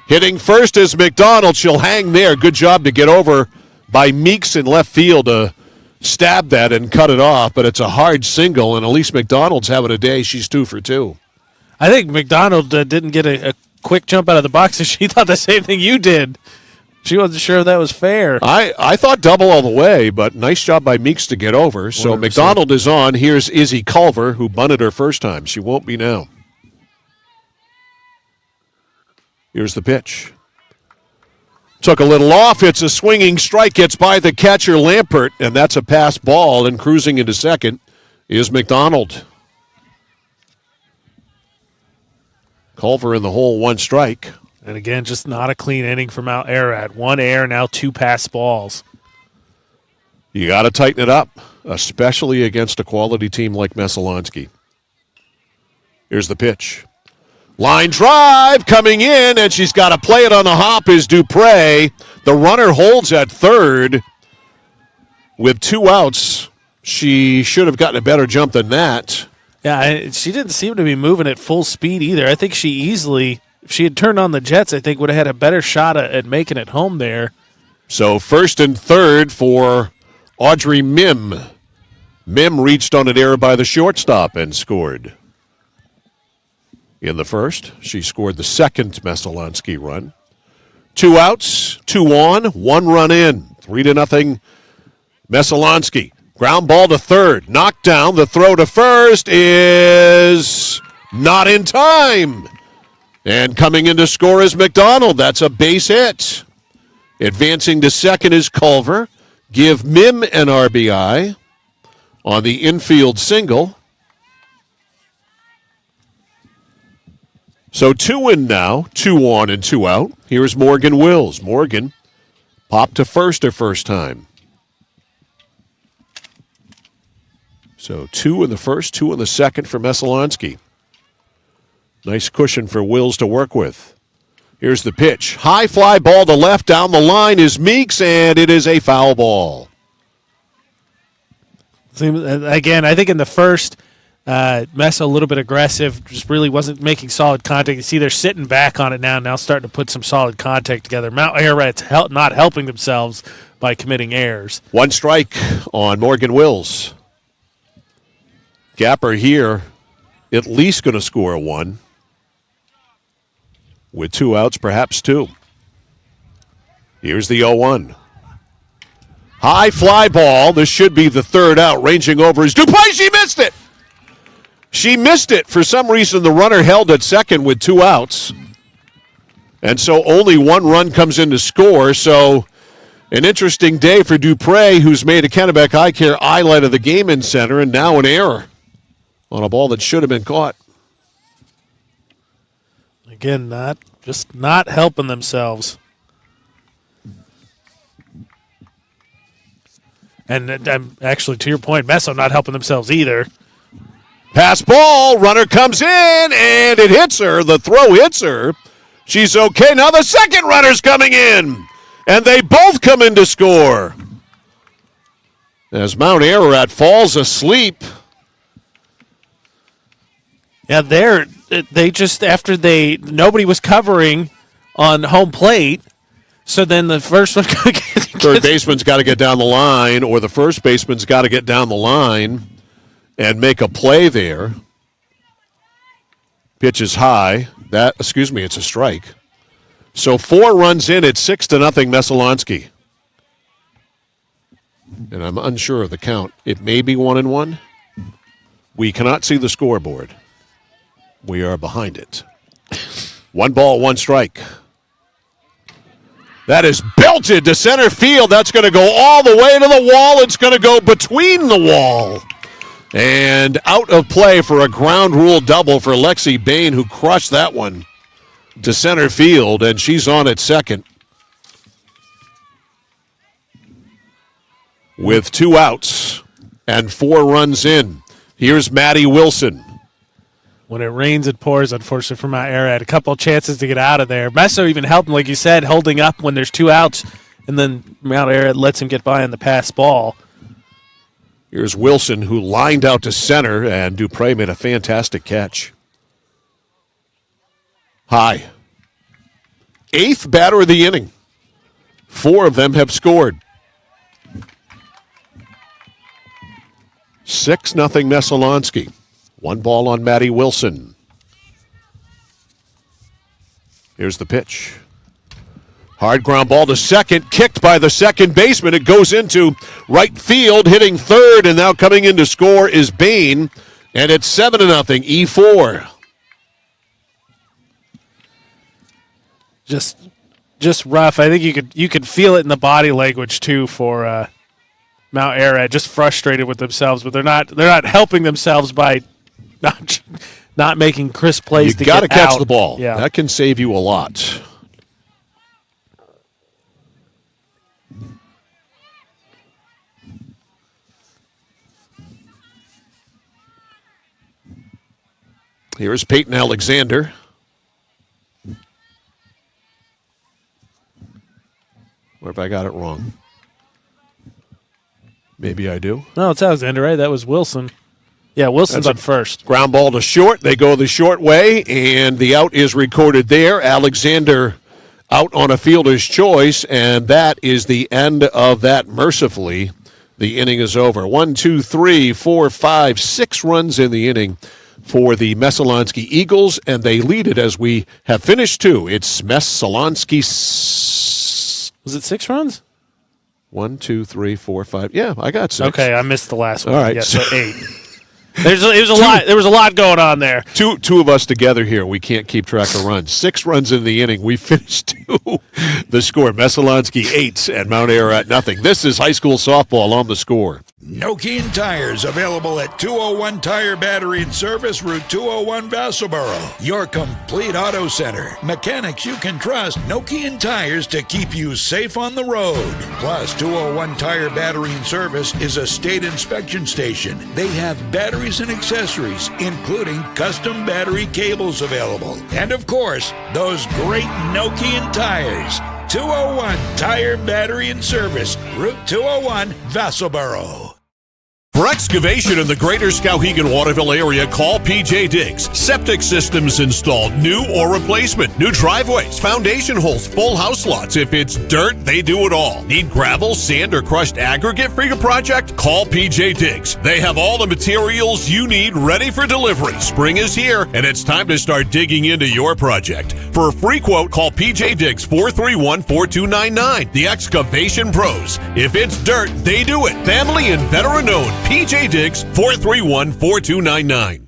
Hitting first is McDonald. She'll hang there. Good job to get over by Meeks in left field to stab that and cut it off. But it's a hard single, and Elise McDonald's having a day. She's 2 for 2. I think McDonald didn't get a quick jump out of the box, and she thought the same thing you did. She wasn't sure if that was fair. I thought double all the way, but nice job by Meeks to get over. So 100%. McDonald is on. Here's Izzy Culver, who bunted her first time. She won't be now. Here's the pitch. Took a little off. It's a swinging strike. Gets by the catcher, Lampert, and that's a pass ball. And cruising into second is McDonald. Culver in the hole, 1 strike. And again, just not a clean inning from Mount Ararat. 1 error, now 2 pass balls. You got to tighten it up, especially against a quality team like Messalonskee. Here's the pitch. Line drive coming in, and she's got to play it on the hop is Dupre. The runner holds at third with 2 outs. She should have gotten a better jump than that. Yeah, she didn't seem to be moving at full speed either. I think she easily, if she had turned on the jets, I think would have had a better shot at making it home there. So first and third for Audrey Mim. Mim reached on an error by the shortstop and scored. In the first, she scored the second Messalonskee run. 2 outs, 2 on, 1 run in. 3-0 Messalonskee. Ground ball to third. Knocked down. The throw to first is not in time. And coming in to score is McDonald. That's a base hit. Advancing to second is Culver. Give Mim an RBI on the infield single. So 2 in now, 2 on and 2 out. Here's Morgan Wills. Morgan popped to first her first time. So 2 in the first, 2 in the second for Messalonskee. Nice cushion for Wills to work with. Here's the pitch. High fly ball to left down the line is Meeks, and it is a foul ball. Again, I think in the first, Messa a little bit aggressive, just really wasn't making solid contact. You see they're sitting back on it now starting to put some solid contact together. Mount Ararat's not helping themselves by committing errors. 1 strike on Morgan Wills. Gapper here at least going to score 1. With 2 outs, perhaps 2. Here's the 0-1. High fly ball. This should be the third out. Ranging over is Dupre. She missed it. She missed it. For some reason, the runner held at second with 2 outs. And so only 1 run comes in to score. So an interesting day for Dupre, who's made a Kennebec Eye Care eye light of the game in center, and now an error on a ball that should have been caught. Again, not helping themselves. And actually, to your point, Messo not helping themselves either. Pass ball, runner comes in, and it hits her. The throw hits her. She's okay. Now the second runner's coming in, and they both come in to score. As Mount Ararat falls asleep. Yeah, they just, after nobody was covering on home plate, so then the first one third baseman's got to get down the line, or the first baseman's got to get down the line and make a play there. Pitch is high. It's a strike. So 4 runs in, it's 6-0 Messalonskee. And I'm unsure of the count. It may be 1-1. We cannot see the scoreboard. We are behind it. 1 ball, 1 strike. That is belted to center field. That's going to go all the way to the wall. It's going to go between the wall. And out of play for a ground rule double for Lexi Bain, who crushed that one to center field, and she's on at second. With 2 outs and 4 runs in. Here's Maddie Wilson. When it rains, it pours, unfortunately, for Mount Ararat. A couple of chances to get out of there. Messo even helped him, like you said, holding up when there's 2 outs, and then Mount Ararat lets him get by on the pass ball. Here's Wilson, who lined out to center, and Dupre made a fantastic catch. High. 8th batter of the inning. 4 of them have scored. 6-0 Messalonskee. 1 ball on Maddie Wilson. Here's the pitch. Hard ground ball to second, kicked by the second baseman. It goes into right field, hitting third, and now coming in to score is Bain, and it's 7-0, E4. Just rough. I think you could feel it in the body language too for Mount Ararat, just frustrated with themselves, but they're not helping themselves by not making crisp plays to get out. You got to catch the ball. Yeah. That can save you a lot. Here's Peyton Alexander. Or if I got it wrong. Maybe I do. No, it's Alexander, right? That was Wilson. Yeah, Wilson's on first. Ground ball to short. They go the short way, and the out is recorded there. Alexander out on a fielder's choice, and that is the end of that mercifully. The inning is over. 1, 2, 3, 4, 5, 6 runs in the inning for the Messalonskee Eagles, and they lead it as we have finished 2. It's Messalonskee. Was it 6 runs? 1, 2, 3, 4, 5. Yeah, I got 6. Okay, I missed the last one. All right. Yeah, so 8. There was a lot going on there. Two of us together here. We can't keep track of runs. 6 runs in the inning. We finished 2. The score: Messalonskee 8 and Mount Ararat nothing. This is high school softball on the score. Nokian Tires, available at 201 Tire Battery and Service, Route 201, Vassalboro. Your complete auto center. Mechanics you can trust. Nokian Tires to keep you safe on the road. Plus, 201 Tire Battery and Service is a state inspection station. They have batteries and accessories, including custom battery cables available. And of course, those great Nokian tires. 201 Tire Battery and Service, Route 201, Vassalboro. For excavation in the greater Skowhegan-Waterville area, call PJ Diggs. Septic systems installed, new or replacement. New driveways, foundation holes, full house lots. If it's dirt, they do it all. Need gravel, sand, or crushed aggregate for your project? Call PJ Diggs. They have all the materials you need ready for delivery. Spring is here, and it's time to start digging into your project. For a free quote, call PJ Diggs 431-4299. The Excavation Pros. If it's dirt, they do it. Family and veteran-owned. PJ Diggs, 431-4299.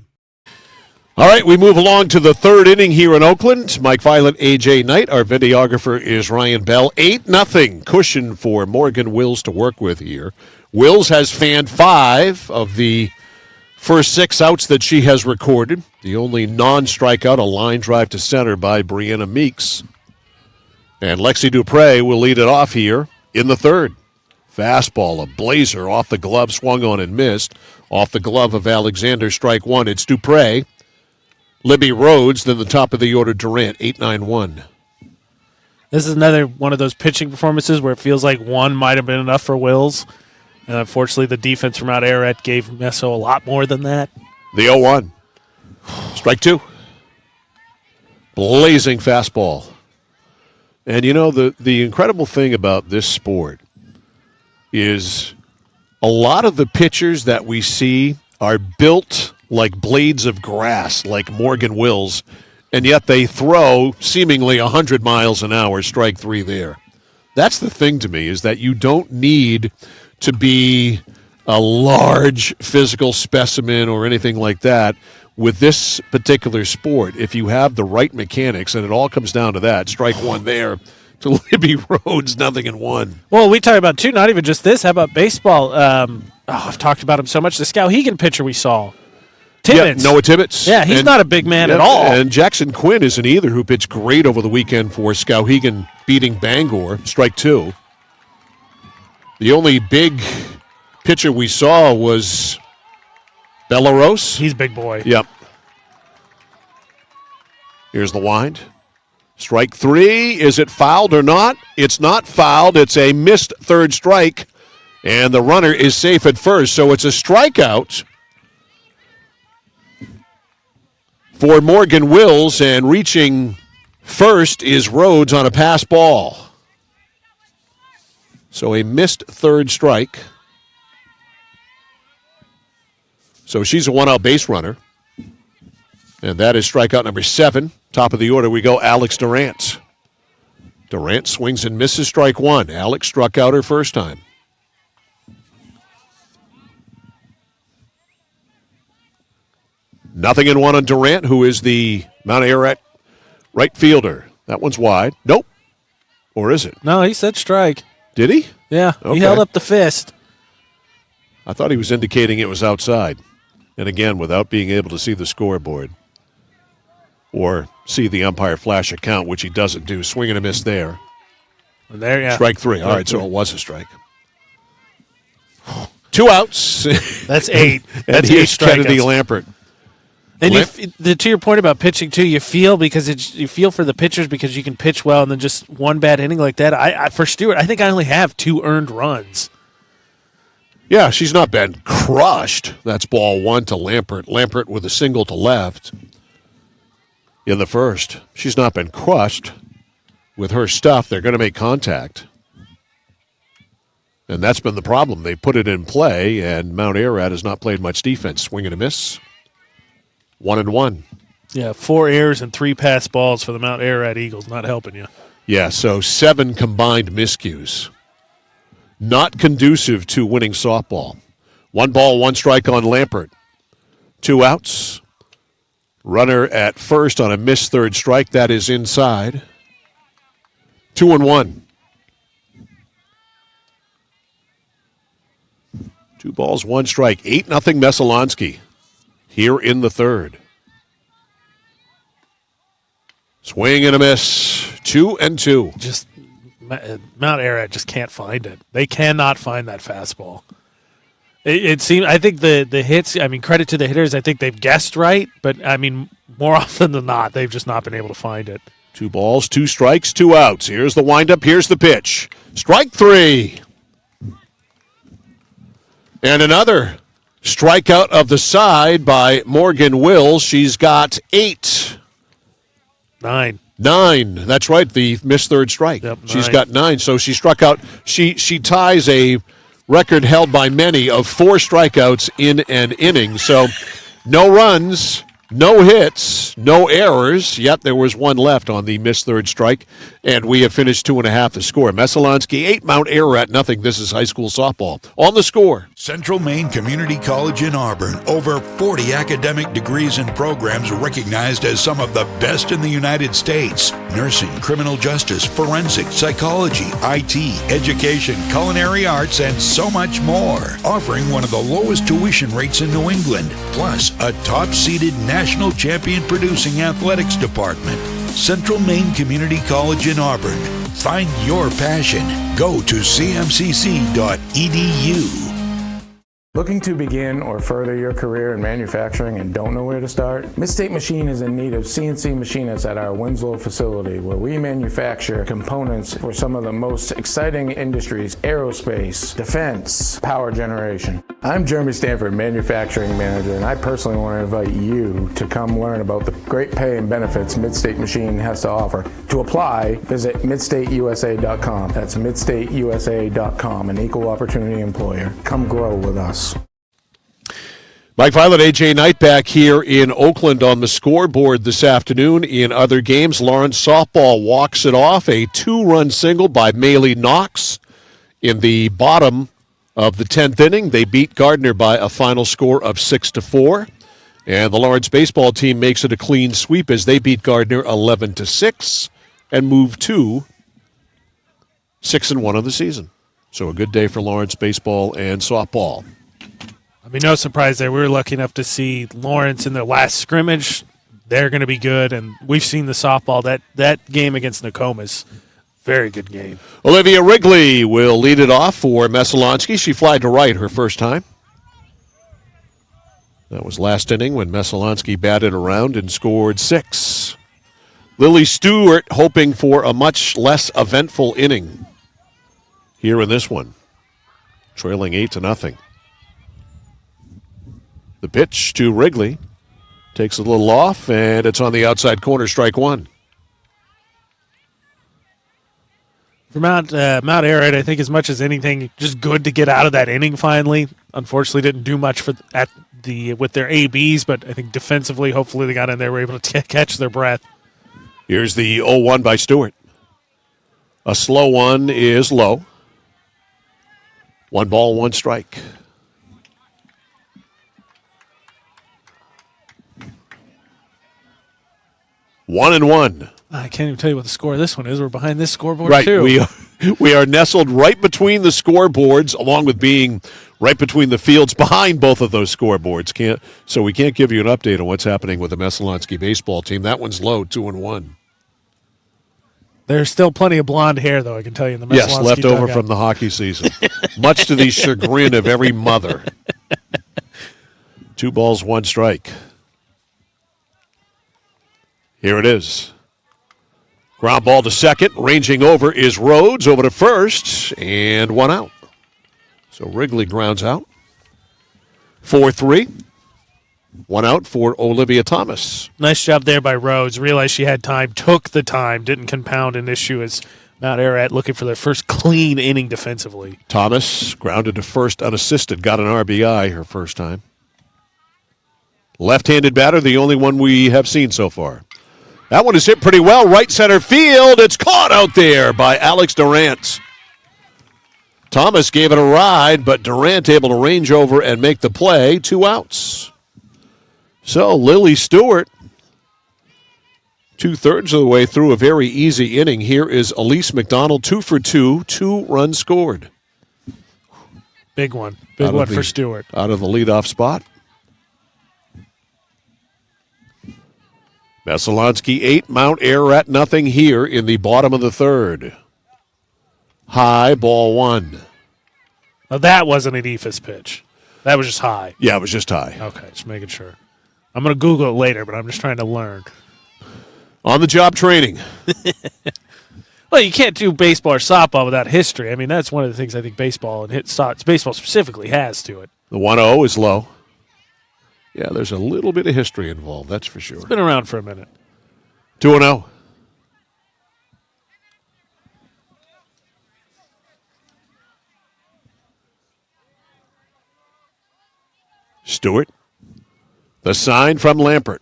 All right, we move along to the 3rd inning here in Oakland. Mike Violet, AJ Knight. Our videographer is Ryan Bell. 8-0 cushion for Morgan Wills to work with here. Wills has fanned 5 of the first 6 outs that she has recorded. The only non-strikeout, a line drive to center by Brianna Meeks. And Lexi Dupre will lead it off here in the 3rd. Fastball, a blazer off the glove, swung on and missed. Off the glove of Alexander, strike 1. It's Dupre. Libby Rhodes, then the top of the order, Durant, 8-9-1. This is another one of those pitching performances where it feels like 1 might have been enough for Wills. And unfortunately, the defense from Mount Ararat gave Messo a lot more than that. The 0-1. Strike 2. Blazing fastball. And you know, the incredible thing about this sport is a lot of the pitchers that we see are built like blades of grass, like Morgan Wills, and yet they throw seemingly 100 miles an hour, strike 3 there. That's the thing to me, is that you don't need to be a large physical specimen or anything like that with this particular sport. If you have the right mechanics, and it all comes down to that, strike 1 there to Libby Rhodes, 0-1. Well, we talk about, too, not even just this. How about baseball? I've talked about him so much. The Skowhegan pitcher we saw. Tibbetts. Yeah, Noah Tibbetts. Yeah, he's not a big man at all. And Jackson Quinn isn't either, who pitched great over the weekend for Skowhegan, beating Bangor. Strike 2. The only big pitcher we saw was Belarose. He's a big boy. Yep. Here's the wind. Strike 3. Is it fouled or not? It's not fouled. It's a missed third strike, and the runner is safe at first. So it's a strikeout for Morgan Wills, and reaching first is Rhodes on a pass ball. So a missed third strike. So she's a one-out base runner. And that is strikeout number 7. Top of the order we go, Alex Durant. Durant swings and misses, strike 1. Alex struck out her first time. Nothing in one on Durant, who is the Mount Ararat right fielder. That one's wide. Nope. Or is it? No, he said strike. Did he? Yeah, Okay. He held up the fist. I thought he was indicating it was outside. And again, without being able to see the scoreboard or see the umpire flash a count, which he doesn't do. Swing and a miss there. And there, yeah. Strike 3. All right, so it was a strike. 2 outs. That's 8. And That's here's 8 Kennedy strikeouts. Lampert. And to your point about pitching too, you feel for the pitchers because you can pitch well, and then just one bad inning like that. For Stewart, I think I only have 2 earned runs. Yeah, she's not been crushed. That's ball 1 to Lampert. Lampert with a single to left in the first. She's not been crushed with her stuff. They're going to make contact. And that's been the problem. They put it in play, and Mount Ararat has not played much defense. Swing and a miss. 1-1. Yeah, 4 errors and 3 pass balls for the Mount Ararat Eagles. Not helping you. Yeah, so 7 combined miscues. Not conducive to winning softball. 1 ball, 1 strike on Lampert. 2 outs. Runner at first on a missed third strike. That is inside. 2-1. 2 balls, 1 strike. 8-0 Messalonskee here in the third. Swing and a miss. 2-2. Just Mount Ararat just can't find it. They cannot find that fastball. It seems. I think the hits. I mean, credit to the hitters. I think they've guessed right, but I mean, more often than not, they've just not been able to find it. 2 balls, 2 strikes, 2 outs. Here's the windup. Here's the pitch. Strike 3. And another strikeout of the side by Morgan Wills. She's got 8. 9. That's right, the missed third strike. Yep, She's 9. got 9, so she struck out. She ties a record held by many of 4 strikeouts in an inning. So no runs, no hits, no errors, yet there was 1 left on the missed third strike, and we have finished 2.5 the score. Messalonskee 8, Mount Ararat nothing. This is high school softball. On the score. Central Maine Community College in Auburn. Over 40 academic degrees and programs recognized as some of the best in the United States. Nursing, criminal justice, forensics, psychology, IT, education, culinary arts, and so much more. Offering one of the lowest tuition rates in New England. Plus, a top-seeded national champion producing athletics department. Central Maine Community College in Auburn. Find your passion. Go to cmcc.edu. Looking to begin or further your career in manufacturing and don't know where to start? Midstate Machine is in need of CNC machinists at our Winslow facility, where we manufacture components for some of the most exciting industries: aerospace, defense, power generation. I'm Jeremy Stanford, manufacturing manager, and I personally want to invite you to come learn about the great pay and benefits Midstate Machine has to offer. To apply, visit midstateusa.com. That's midstateusa.com, an equal opportunity employer. Come grow with us. Mike Violet, AJ Knight back here in Oakland on the scoreboard this afternoon. In other games, Lawrence softball walks it off. A 2-run single by Maylee Knox in the bottom of the 10th inning. They beat Gardner by a final score of 6-4. And the Lawrence baseball team makes it a clean sweep as they beat Gardner 11-6 and move to 6-1 of the season. So a good day for Lawrence baseball and softball. I mean, no surprise there. We were lucky enough to see Lawrence in their last scrimmage. They're going to be good, and we've seen the softball. That game against Nokomis, very good game. Olivia Wrigley will lead it off for Messalonskee. She flied to right her first time. That was last inning when Messalonskee batted around and scored 6. Lily Stewart hoping for a much less eventful inning here in this one, trailing 8-0. The pitch to Wrigley takes a little off, and it's on the outside corner, strike one. For Mount Ararat, I think as much as anything, just good to get out of that inning finally. Unfortunately, didn't do much with their ABs, but I think defensively, hopefully they got in there, were able to catch their breath. Here's the 0-1 by Stewart. A slow one is low. 1 ball, 1 strike. 1-1. I can't even tell you what the score of this one is. We're behind this scoreboard, right, too. We are nestled right between the scoreboards, along with being right between the fields behind both of those scoreboards. So we can't give you an update on what's happening with the Messalonskee baseball team. That one's low, 2-1. There's still plenty of blonde hair, though, I can tell you, in the Messalonskee Yes, left over dugout. from the hockey season. Much to the chagrin of every mother. 2 balls, 1 strike. Here it is. Ground ball to second. Ranging over is Rhodes. Over to first. And 1 out. So Wrigley grounds out. 4-3. 1 out for Olivia Thomas. Nice job there by Rhodes. Realized she had time, took the time, didn't compound an issue as Mount Ararat looking for their first clean inning defensively. Thomas grounded to first unassisted. Got an RBI her first time. Left-handed batter, the only one we have seen so far. That one is hit pretty well. Right center field. It's caught out there by Alex Durant. Thomas gave it a ride, but Durant able to range over and make the play. 2 outs. So Lily Stewart, 2/3 of the way through a very easy inning. Here is Elise McDonald, 2 for 2, 2 runs scored. Big one. Big one for Stewart. Out of the leadoff spot. Messalonskee 8, Mount Ararat nothing here in the bottom of the third. High, ball 1. Now that wasn't an Ephus pitch. That was just high. Yeah, it was just high. Okay, just making sure. I'm going to Google it later, but I'm just trying to learn. On-the-job training. Well, you can't do baseball or softball without history. I mean, that's one of the things I think baseball and baseball specifically has to it. The 1-0 is low. Yeah, there's a little bit of history involved, that's for sure. It's been around for a minute. 2-0. Stewart. The sign from Lampert.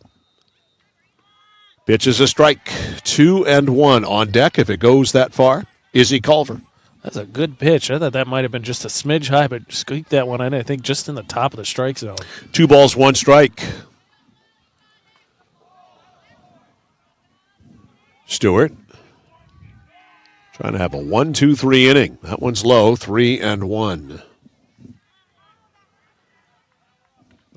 Pitch is a strike. 2-1 on deck if it goes that far. Izzy Culver. That's a good pitch. I thought that might have been just a smidge high, but squeaked that one in, I think, just in the top of the strike zone. 2 balls, 1 strike. Stewart. Trying to have a 1-2-3 inning. That one's low, 3-1.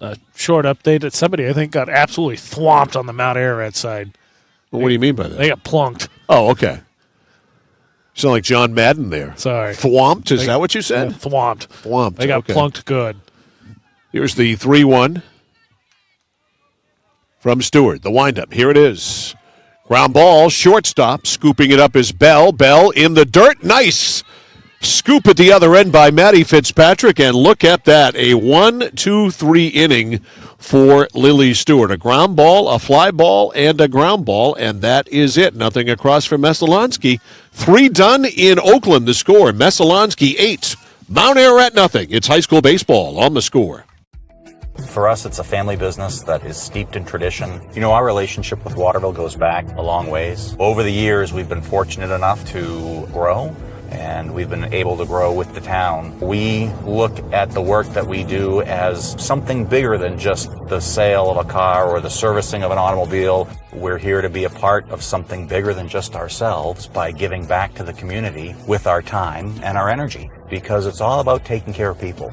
A short update that somebody, I think, got absolutely thwomped on the Mount Ararat side. Well, what do you mean by that? They got plunked. Oh, okay. You sound like John Madden there. Sorry. Thwomped, is that what you said? Thwomped. Thwomped. They got okay. plunked good. Here's the 3-1 from Stewart. The windup. Here it is. Ground ball, shortstop. Scooping it up is Bell. Bell in the dirt. Nice. Scoop at the other end by Maddie Fitzpatrick, and look at that. A 1-2-3 inning for Lily Stewart. A ground ball, a fly ball, and a ground ball, and that is it. Nothing across from Messalonskee. 3 done in Oakland, the score. Messalonskee 8, Mount Ararat nothing. It's high school baseball on the score. For us, it's a family business that is steeped in tradition. You know, our relationship with Waterville goes back a long ways. Over the years, we've been fortunate enough to grow, and we've been able to grow with the town. We look at the work that we do as something bigger than just the sale of a car or the servicing of an automobile. We're here to be a part of something bigger than just ourselves by giving back to the community with our time and our energy, because it's all about taking care of people.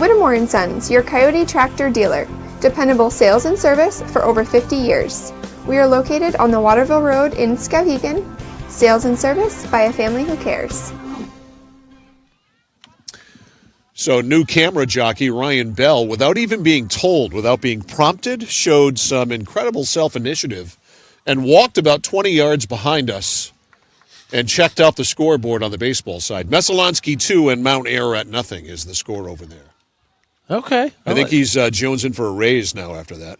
Whittemore & Sons, your Coyote tractor dealer. Dependable sales and service for over 50 years. We are located on the Waterville Road in Skowhegan. Sales and service by a family who cares. So new camera jockey Ryan Bell, without even being told, without being prompted, showed some incredible self-initiative and walked about 20 yards behind us and checked out the scoreboard on the baseball side. Messalonskee 2 and Mount Ararat nothing is the score over there. Okay. I think he's jonesing for a raise now after that.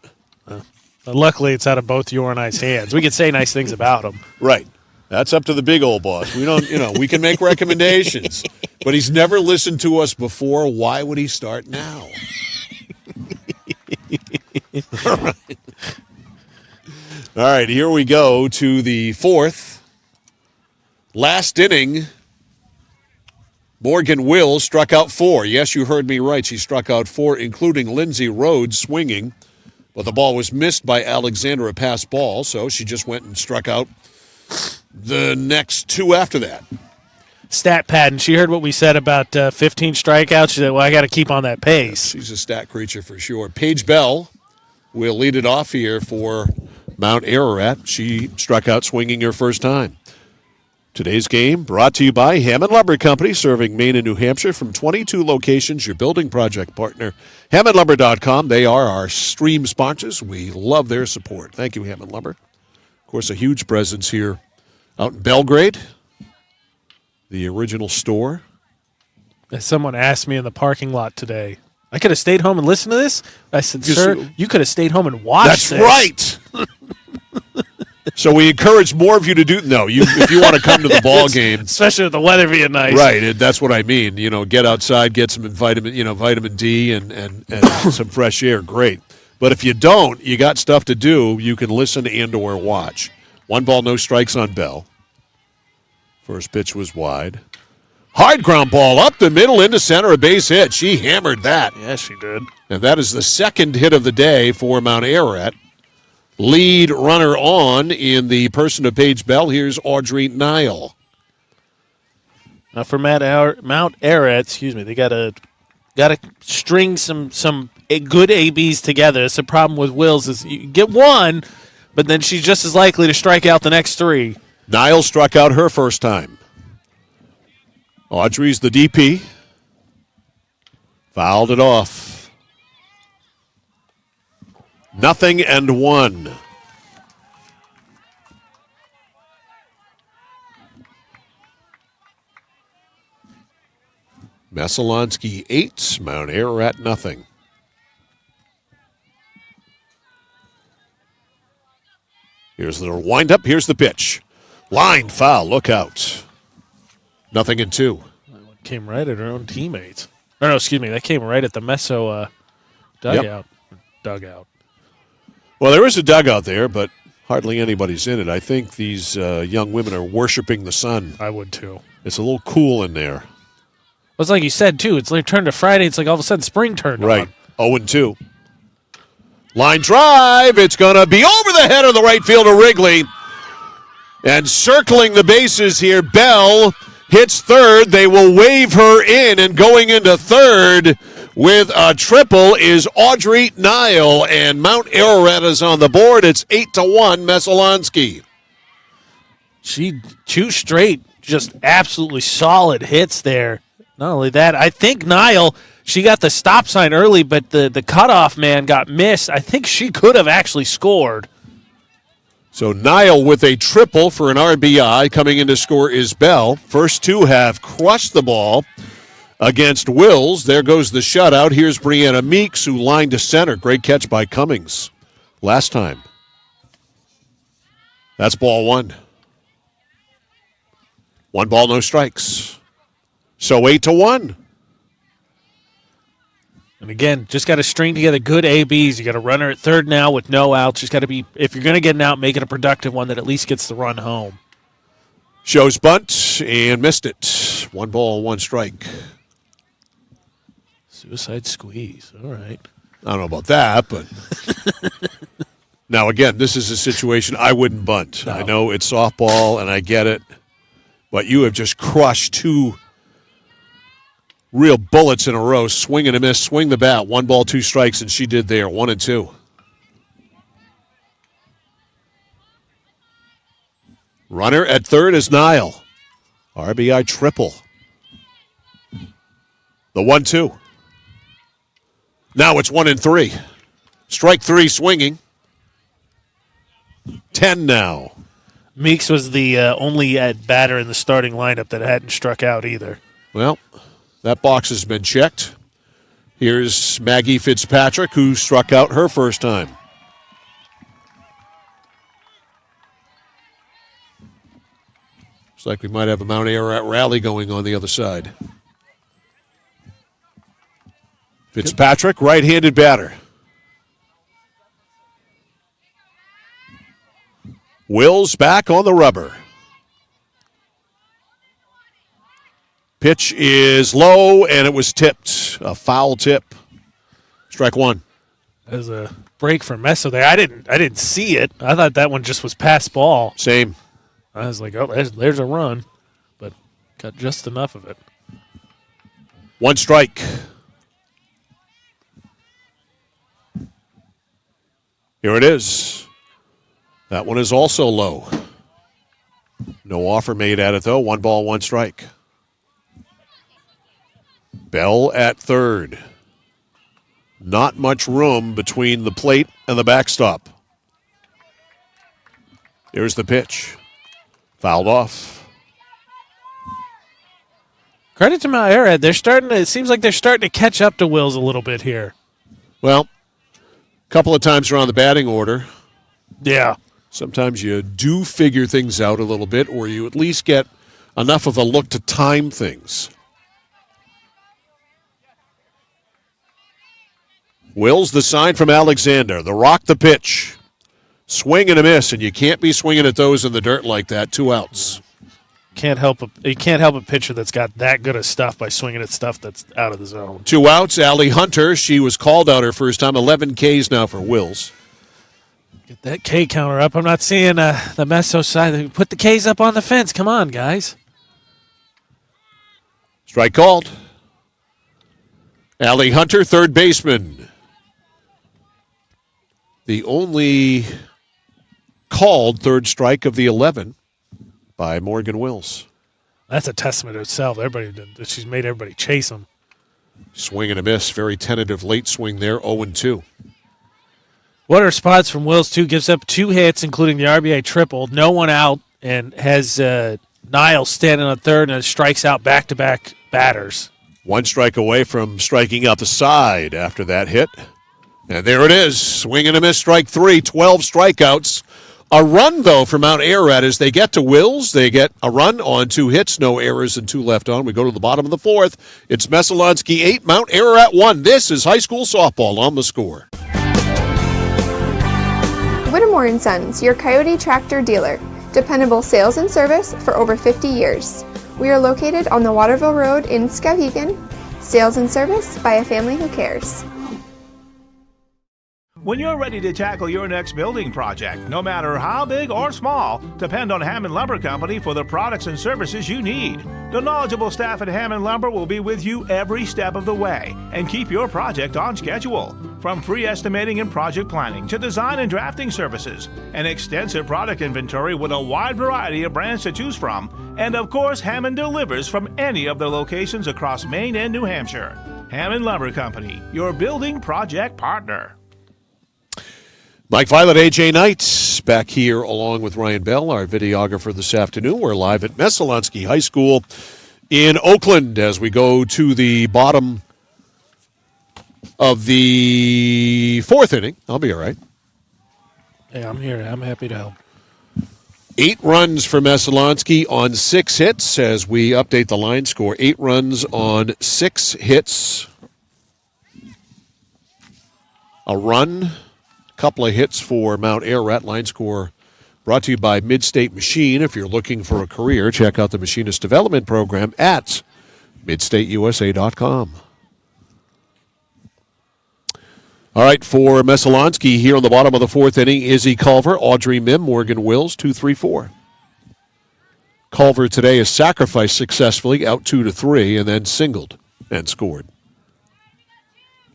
Luckily, it's out of both your and I's hands. We could say nice things about him. Right. That's up to the big old boss. We don't, we can make recommendations, but he's never listened to us before. Why would he start now? All right. All right, here we go to the fourth. Last inning, Morgan Wills struck out 4. Yes, you heard me right. She struck out 4, including Lindsay Rhodes swinging. But the ball was missed by Alexandra, a pass ball, so she just went and struck out the next 2 after that. Stat pad, and she heard what we said about 15 strikeouts. She said, well, I got to keep on that pace. She's a stat creature for sure. Paige Bell will lead it off here for Mount Ararat. She struck out swinging her first time. Today's game brought to you by Hammond Lumber Company, serving Maine and New Hampshire from 22 locations, your building project partner. HammondLumber.com. They are our stream sponsors. We love their support. Thank you, Hammond Lumber. Of course, a huge presence here out in Belgrade, the original store. As someone asked me in the parking lot today, I could have stayed home and listened to this? I said, sir, you could have stayed home and watched this. That's right. So we encourage more of you to do. No, if you want to come to the ball game, especially with the weather being nice, right? That's what I mean. Get outside, get some vitamin D, and some fresh air. Great. But if you don't, you got stuff to do. You can listen and/or watch. 1 ball, no strikes on Bell. First pitch was wide. Hard ground ball up the middle into center, a base hit. She hammered that. Yes, she did. And that is the second hit of the day for Mount Ararat. Lead runner on in the person of Paige Bell. Here's Audrey Nile. Now for Mount Ararat, they got to string some good ABs together. That's the problem with Wills is you get one, but then she's just as likely to strike out the next 3. Nile struck out her first time. Audrey's the DP. Fouled it off. 0-1. Messalonskee 8, Mount Ararat 0. Here's the wind-up. Here's the pitch. Line foul. Look out. 0-2. Came right at her own teammates. Or no, excuse me. That came right at the Meso dugout. Yep. Dugout. Well, there is a dugout there, but hardly anybody's in it. I think these young women are worshiping the sun. I would, too. It's a little cool in there. Well, it's like you said, too. It's like turned to Friday. It's like all of a sudden spring turned on. Right. 0-2. Line drive. It's going to be over the head of the right fielder, Wrigley. And circling the bases here, Bell hits third. They will wave her in, and going into third with a triple is Audrey Nile, and Mount Ararat is on the board. It's 8-1 Messalonskee. She 2 straight, just absolutely solid hits there. Not only that, I think Nile, she got the stop sign early, but the cutoff man got missed. I think she could have actually scored. So Nile with a triple for an RBI. Coming in to score is Bell. First 2 have crushed the ball against Wills. There goes the shutout. Here's Brianna Meeks, who lined to center. Great catch by Cummings last time. That's ball 1. 1 ball, no strikes. So 8-1. And again, just got to string together good ABs. You got a runner at third now with no outs. Just got to be, if you're going to get an out, make it a productive one that at least gets the run home. Shows bunt and missed it. 1 ball, 1 strike. Suicide squeeze. All right. I don't know about that, but now again, this is a situation I wouldn't bunt. No. I know it's softball and I get it, but you have just crushed 2 real bullets in a row. Swing and a miss, swing the bat. 1 ball, 2 strikes, and she did there. 1-2. Runner at third is Nile. RBI triple. The 1-2. Now it's 1-3. Strike 3 swinging. 10 now. Meeks was the only batter in the starting lineup that hadn't struck out either. Well, that box has been checked. Here's Maggie Fitzpatrick, who struck out her first time. Looks like we might have a Mount Ararat rally going on the other side. Fitzpatrick, right-handed batter. Wills back on the rubber. Pitch is low, and it was tipped. A foul tip. Strike 1. There's a break for Messo there. I didn't see it. I thought that one just was pass ball. Same. I was like, oh, there's a run, but got just enough of it. 1 strike. Here it is. That one is also low. No offer made at it, though. 1 ball, 1 strike. Bell at third. Not much room between the plate and the backstop. There's the pitch. Fouled off. Credit to Mount Ararat. It seems like they're starting to catch up to Wills a little bit here. Well, a couple of times around the batting order. Yeah. Sometimes you do figure things out a little bit, or you at least get enough of a look to time things. Wills the sign from Alexander. The rock the pitch. Swing and a miss, and you can't be swinging at those in the dirt like that. 2 outs. You can't help a pitcher that's got that good of stuff by swinging at stuff that's out of the zone. 2 outs. Allie Hunter, she was called out her first time. 11 Ks now for Wills. Get that K counter up. I'm not seeing the Messo side. Put the Ks up on the fence. Come on, guys. Strike called. Allie Hunter, third baseman. The only called third strike of the 11 by Morgan Wills. That's a testament to itself. She's made everybody chase him. Swing and a miss. Very tentative late swing there. 0-2. What are spots from Wills, too? Gives up 2 hits, including the RBI triple. No one out, and has Niles standing on third and strikes out back-to-back batters. 1 strike away from striking out the side after that hit. And there it is. Swing and a miss, strike 3, 12 strikeouts. A run, though, for Mount Ararat as they get to Wills. They get a run on 2 hits, no errors, and 2 left on. We go to the bottom of the 4th. It's Messalonskee 8, Mount Ararat 1. This is high school softball on the Score. Whittemore & Sons, your Coyote tractor dealer. Dependable sales and service for over 50 years. We are located on the Waterville Road in Skowhegan. Sales and service by a family who cares. When you're ready to tackle your next building project, no matter how big or small, depend on Hammond Lumber Company for the products and services you need. The knowledgeable staff at Hammond Lumber will be with you every step of the way and keep your project on schedule. From free estimating and project planning to design and drafting services, an extensive product inventory with a wide variety of brands to choose from, and of course, Hammond delivers from any of the locations across Maine and New Hampshire. Hammond Lumber Company, your building project partner. Mike Violet, AJ Knight, back here along with Ryan Bell, our videographer this afternoon. We're live at Messalonskee High School in Oakland as we go to the bottom of the 4th inning. I'll be all right. Hey, I'm here. I'm happy to help. 8 runs for Messalonskee on 6 hits as we update the line score. 8 runs on 6 hits. A run. Couple of hits for Mount Ararat. Line score brought to you by Midstate Machine. If you're looking for a career, check out the Machinist Development Program at midstateusa.com. All right, for Messalonskee here on the bottom of the 4th inning, Izzy Culver, Audrey Mim, Morgan Wills, 2-3-4. Culver today is sacrificed successfully, out 2-3, and then singled. and scored.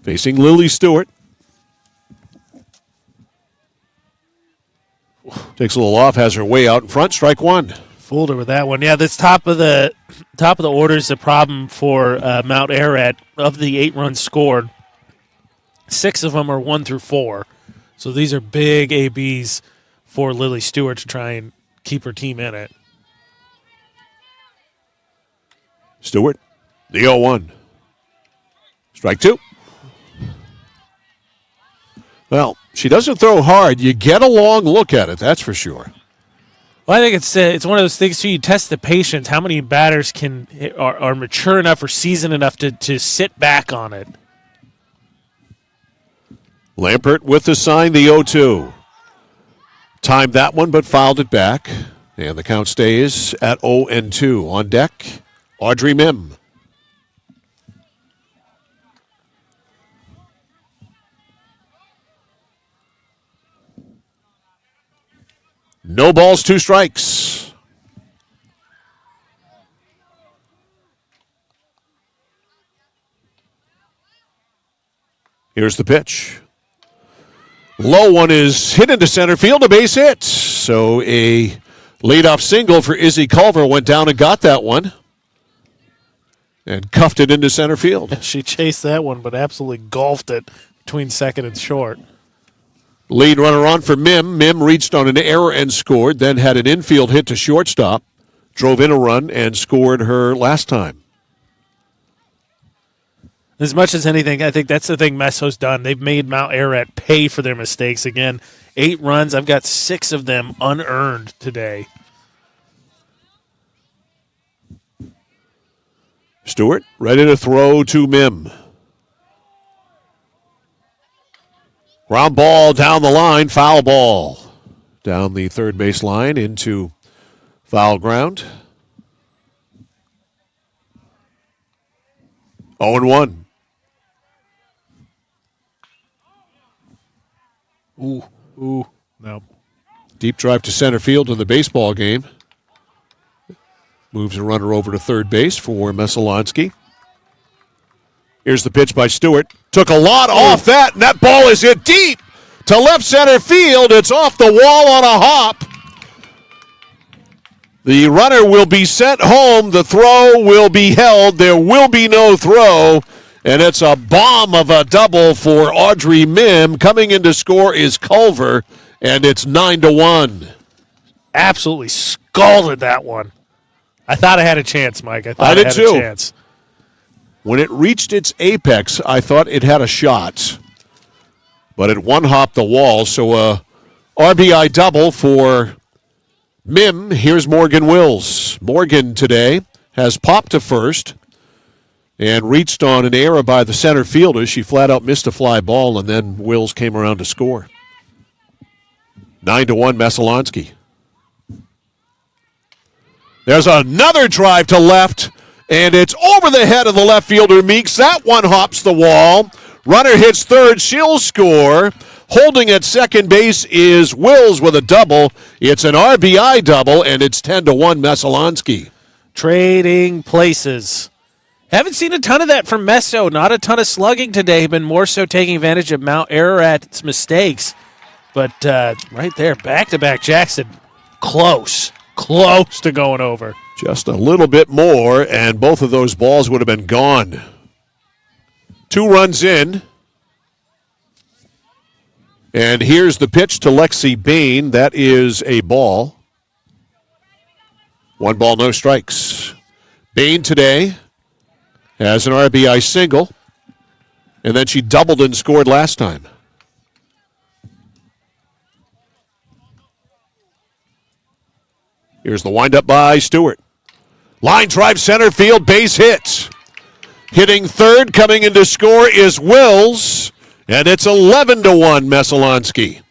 Facing Lily Stewart. Takes a little off, has her way out in front. Strike one. Fooled her with that one. Yeah, this top of the order is a problem for Mount Ararat. Of the 8 runs scored, 6 of them are 1 through 4. So these are big ABs for Lily Stewart to try and keep her team in it. Stewart, the 0-1. Strike two. Well, she doesn't throw hard. You get a long look at it, that's for sure. Well, I think it's one of those things, too. You test the patience. How many batters are mature enough or seasoned enough to sit back on it? Lampert with the sign, the 0-2. Timed that one, but fouled it back. And the count stays at 0-2. On deck, Audrey Mim. No balls, 2 strikes. Here's the pitch. Low one is hit into center field, a base hit. So a leadoff single for Izzy Culver went down and got that one. And cuffed it into center field. She chased that one, but absolutely golfed it between second and short. Lead runner on for Mim. Mim reached on an error and scored, then had an infield hit to shortstop, drove in a run, and scored her last time. As much as anything, I think that's the thing Messo's done. They've made Mount Ararat pay for their mistakes. Again, 8 runs. I've got 6 of them unearned today. Stewart ready to throw to Mim. Ground ball down the line, foul ball. Down the third base line into foul ground. 0-1. Ooh, no. Deep drive to center field in the baseball game. Moves a runner over to third base for Messalonskee. Here's the pitch by Stewart. Took a lot off that, and that ball is hit deep to left center field. It's off the wall on a hop. The runner will be sent home. The throw will be held. There will be no throw. And it's a bomb of a double for Audrey Mim. Coming in to score is Culver, and it's 9-1. Absolutely scalded that one. I thought I had a chance, Mike. I did had too. a chance. When it reached its apex, I thought it had a shot. But it one-hopped the wall, so a RBI double for Mim. Here's Morgan Wills. Morgan today has popped to first and reached on an error by the center fielder. She flat out missed a fly ball, and then Wills came around to score. 9-1 Messalonskee. There's another drive to left, and it's over the head of the left fielder, Meeks. That one hops the wall. Runner hits third. She'll score. Holding at second base is Wills with a double. It's an RBI double, and it's 10-1 Messalonskee. Trading places. Haven't seen a ton of that from Messo. Not a ton of slugging today. Been more so taking advantage of Mount Ararat's mistakes. But right there, back-to-back Jackson, close to going over. Just a little bit more, and both of those balls would have been gone. 2 runs in. And here's the pitch to Lexi Bain. That is a ball. 1 ball, no strikes. Bain today has an RBI single, and then she doubled and scored last time. Here's the windup by Stewart. Line drive center field, base hit. Hitting third, coming in to score is Wills, and it's 11-1 Messalonskee.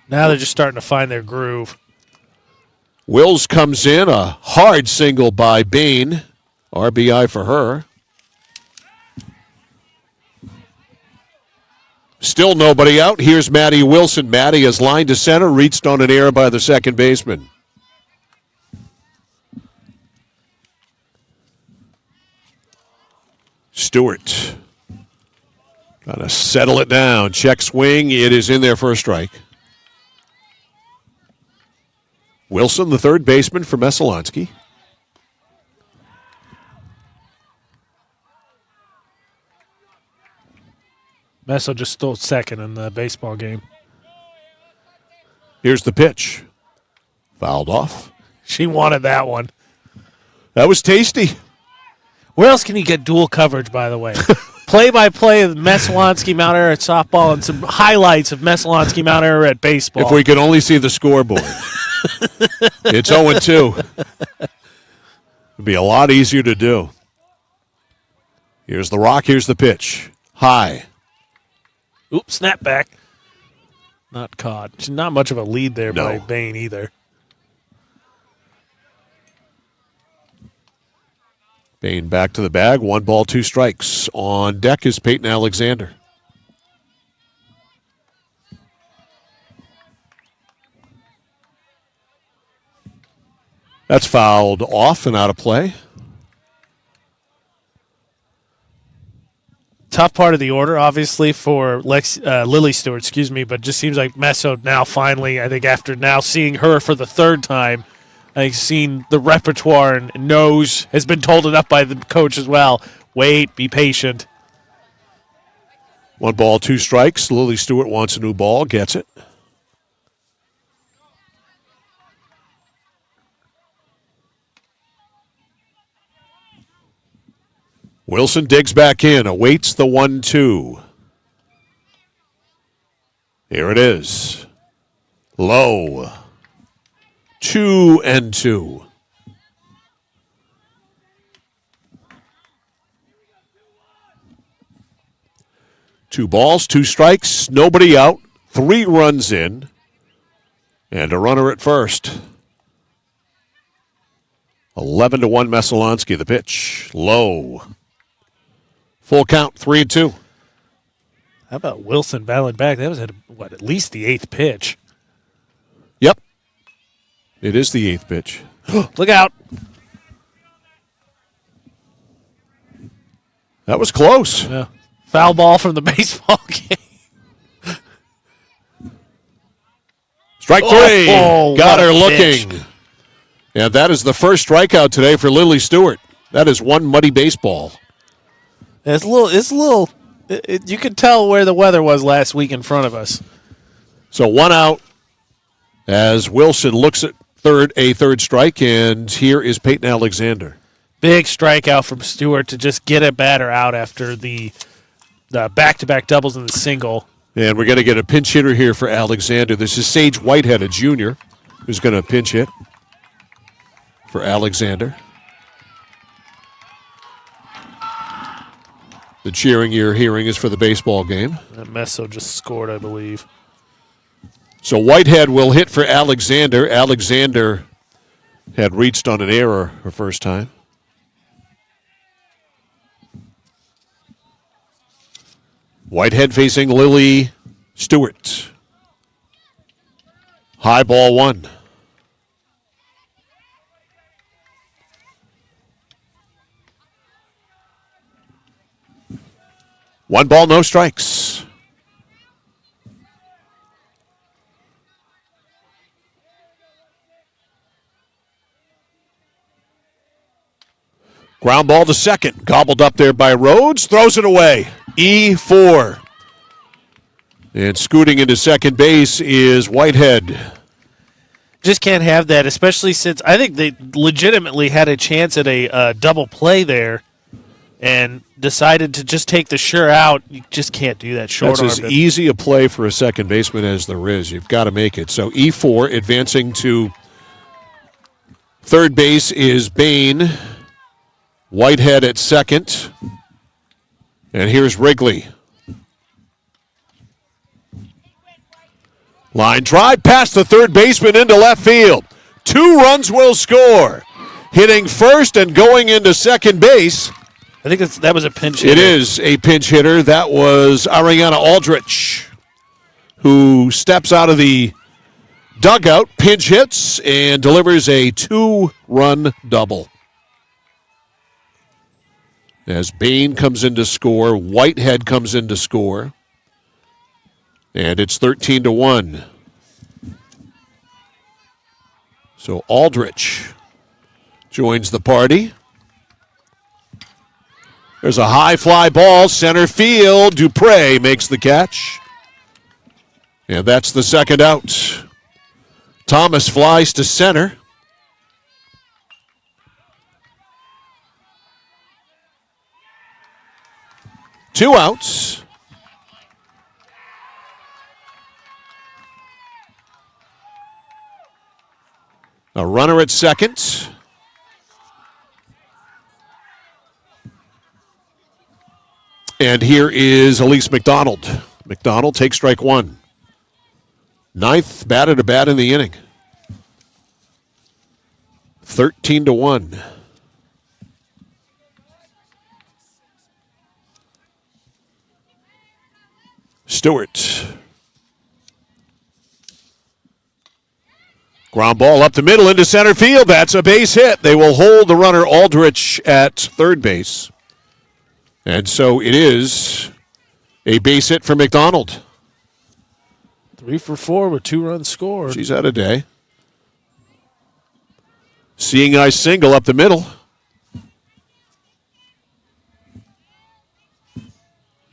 Now they're just starting to find their groove. Wills comes in, a hard single by Bain. RBI for her. Still nobody out. Here's Maddie Wilson. Maddie is lined to center, reached on an error by the second baseman. Stewart. Trying to settle it down. Check swing. It is in there for a strike. Wilson, the third baseman for Messalonskee. Messel just stole second in the baseball game. Here's the pitch. Fouled off. She wanted that one. That was tasty. Where else can you get dual coverage, by the way? Play-by-play of Messalonskee Mount Ararat softball and some highlights of Messalonskee Mount Ararat baseball. If we could only see the scoreboard. It's 0-2. It'd be a lot easier to do. Here's the rock. Here's the pitch. High. Oops, snap back. Not caught. Not much of a lead there by Bain either. Bain back to the bag. 1 ball, 2 strikes. On deck is Peyton Alexander. That's fouled off and out of play. Tough part of the order, obviously, for Lily Stewart, but just seems like Messo now finally, I think after now seeing her for the third time, I've seen the repertoire and knows, has been told enough by the coach as well. Wait, be patient. 1 ball, 2 strikes. Lily Stewart wants a new ball, gets it. Wilson digs back in, awaits the 1-2. Here it is. Low. 2-2. Two balls, 2 strikes, nobody out, 3 runs in, and a runner at first. 11-1 Messalonskee, the pitch. Low. Full count, 3-2. How about Wilson battling back? That was at least the 8th pitch. Yep. It is the 8th pitch. Look out. That was close. Yeah. Foul ball from the baseball game. Strike 3. Got her pitch. looking. Yeah, that is the first strikeout today for Lily Stewart. That is one muddy baseball. It's a little. You could tell where the weather was last week in front of us. So 1 out as Wilson looks at a third strike, and here is Peyton Alexander. Big strikeout from Stewart to just get a batter out after the back-to-back doubles and the single. And we're going to get a pinch hitter here for Alexander. This is Sage Whitehead, a junior, who's going to pinch hit for Alexander. The cheering you're hearing is for the baseball game. That Messo just scored, I believe. So Whitehead will hit for Alexander. Alexander had reached on an error her first time. Whitehead facing Lily Stewart. High ball 1. One ball, no strikes. Ground ball to second. Gobbled up there by Rhodes. Throws it away. E4. And scooting into second base is Whitehead. Just can't have that, especially since I think they legitimately had a chance at a double play there and decided to just take the sure out. You just can't do that. Short That's as easy a play for a second baseman as there is. You've got to make it. So E4 advancing to third base is Bain. Whitehead at second. And here's Wrigley. Line drive past the third baseman into left field. 2 runs will score. Hitting first and going into second base. I think that was a pinch hitter. It is a pinch hitter. That was Ariana Aldrich, who steps out of the dugout, pinch hits, and delivers a 2-run double. As Bain comes in to score, Whitehead comes in to score. And it's 13-1. So Aldrich joins the party. There's a high fly ball, center field. Dupre makes the catch. And that's the second out. Thomas flies to center. Two outs. A runner at second. And here is Elise McDonald. McDonald takes strike one. Ninth batter to bat in the inning. 13-1. Stewart. Ground ball up the middle into center field. That's a base hit. They will hold the runner Aldrich at third base. And so it is a base hit for McDonald. 3 for 4 with 2 runs scored. She's had a day. Seeing eye single up the middle.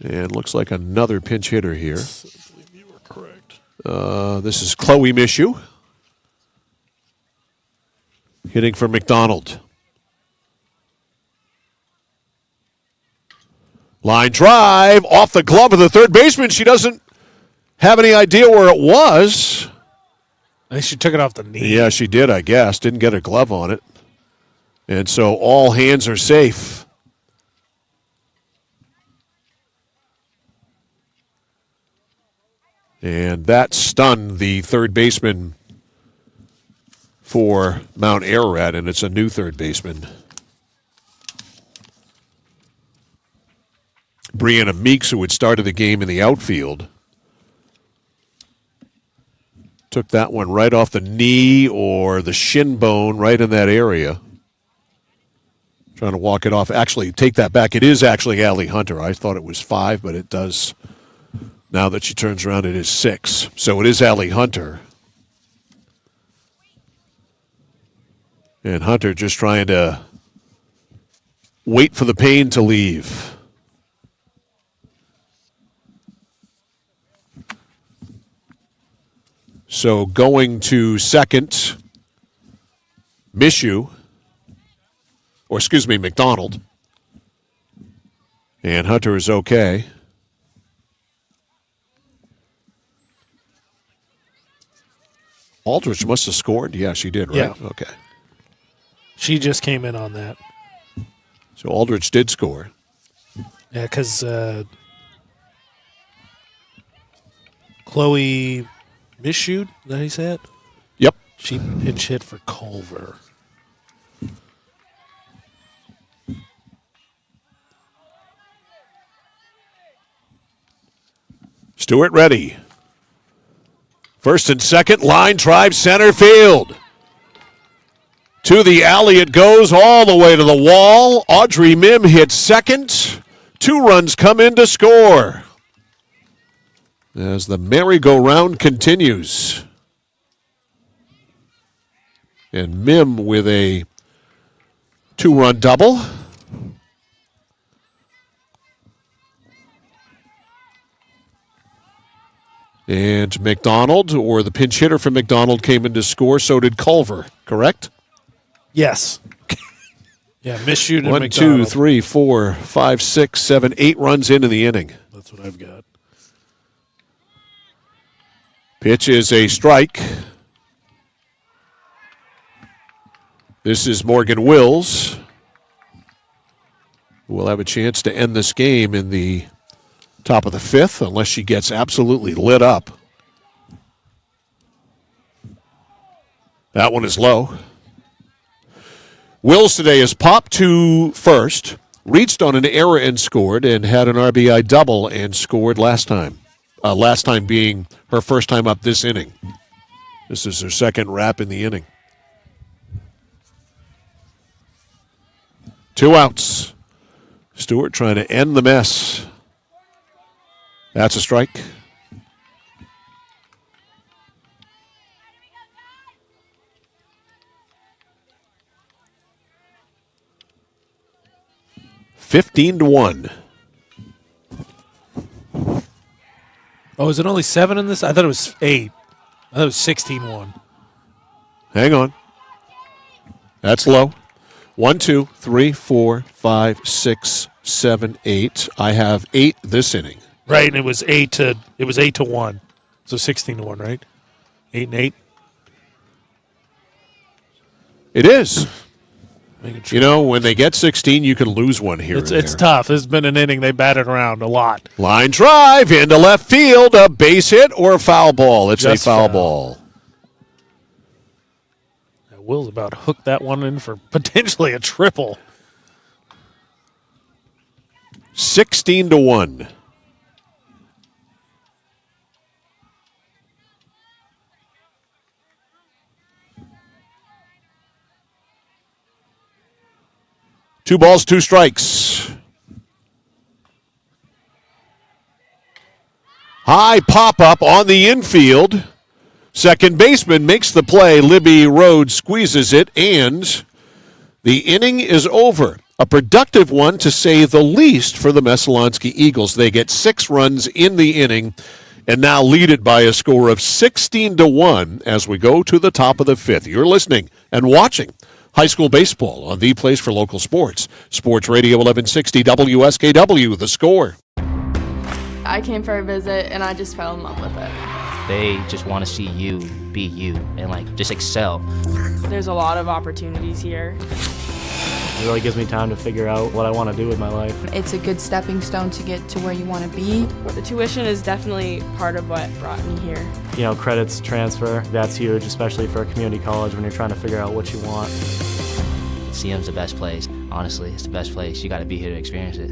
And looks like another pinch hitter here. I believe you were correct. This is Chloe Mishu. Hitting for McDonald. Line drive off the glove of the third baseman. She doesn't have any idea where it was. I think she took it off the knee. Yeah, she did, I guess. Didn't get her glove on it. And so all hands are safe. And that stunned the third baseman for Mount Ararat, and it's a new third baseman. Brianna Meeks, who had started the game in the outfield, took that one right off the knee or the shin bone, right in that area. Trying to walk it off. Actually, take that back. It is actually Allie Hunter. I thought it was 5, but it does. Now that she turns around, it is 6. So it is Allie Hunter. And Hunter just trying to wait for the pain to leave. So going to second, McDonald. And Hunter is okay. Aldrich must have scored. Yeah, she did, right? Yeah. Okay. She just came in on that. So Aldrich did score. Yeah, because Chloe Mishu, is that how you say it? Yep. She pinch hit for Culver. Stewart ready. First and second, line drive center field. To the alley it goes, all the way to the wall. Audrey Mim hits second. 2 runs come in to score. As the merry-go-round continues. And Mim with a 2-run double. And McDonald, or the pinch hitter for McDonald, came in to score. So did Culver, correct? Yes. Yeah, Mishu and 1, McDonald. 2, 3, 4, 5, 6, 7, 8 runs into the inning. That's what I've got. Pitch is a strike. This is Morgan Wills, who will have a chance to end this game in the top of the 5th, unless she gets absolutely lit up. That one is low. Wills today has popped to first, reached on an error and scored, and had an RBI double and scored last time. Last time being her first time up this inning. This is her second wrap in the inning. 2 outs. Stewart trying to end the mess. That's a strike. $15-1. Oh, is it only 7 in this? I thought it was 8. I thought it was 16-1. Hang on. That's low. 1, 2, 3, 4, 5, 6, 7, 8. I have 8 this inning. Right, and it was 8 to 1. So 16-1, right? 8 and 8. It is. You know, when they get 16, you can lose one here. It's tough. This has been an inning they batted around a lot. Line drive into left field, a base hit or a foul ball. It's Just a foul ball. Will's about to hook that one in for potentially a triple. 16-1. Two balls, two strikes. High pop-up on the infield. Second baseman makes the play. Libby Rhodes squeezes it, and the inning is over. A productive one, to say the least, for the Messalonskee Eagles. They get 6 runs in the inning and now lead it by a score of 16-1 as we go to the top of the 5th. You're listening and watching high school baseball on the place for local sports. Sports Radio 1160 WSKW, The Score. I came for a visit, and I just fell in love with it. They just want to see you be you and just excel. There's a lot of opportunities here. It really gives me time to figure out what I want to do with my life. It's a good stepping stone to get to where you want to be. The tuition is definitely part of what brought me here. You know, credits transfer, that's huge, especially for a community college when you're trying to figure out what you want. CM's the best place. Honestly, it's the best place. You got to be here to experience it.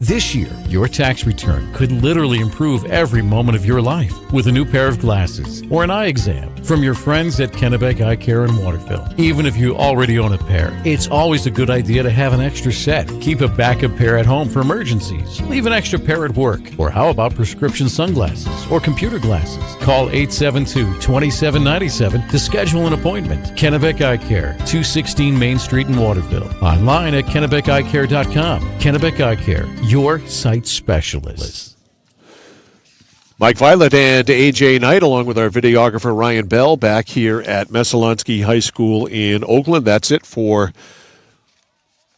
This year, your tax return could literally improve every moment of your life with a new pair of glasses or an eye exam from your friends at Kennebec Eye Care in Waterville. Even if you already own a pair, it's always a good idea to have an extra set. Keep a backup pair at home for emergencies. Leave an extra pair at work. Or how about prescription sunglasses or computer glasses? Call 872-2797 to schedule an appointment. Kennebec Eye Care, 216 Main Street in Waterville. Online at kennebeceyecare.com. Kennebec Eye Care, your sight specialist. Mike Violet and A.J. Knight, along with our videographer Ryan Bell, back here at Messalonskee High School in Oakland. That's it for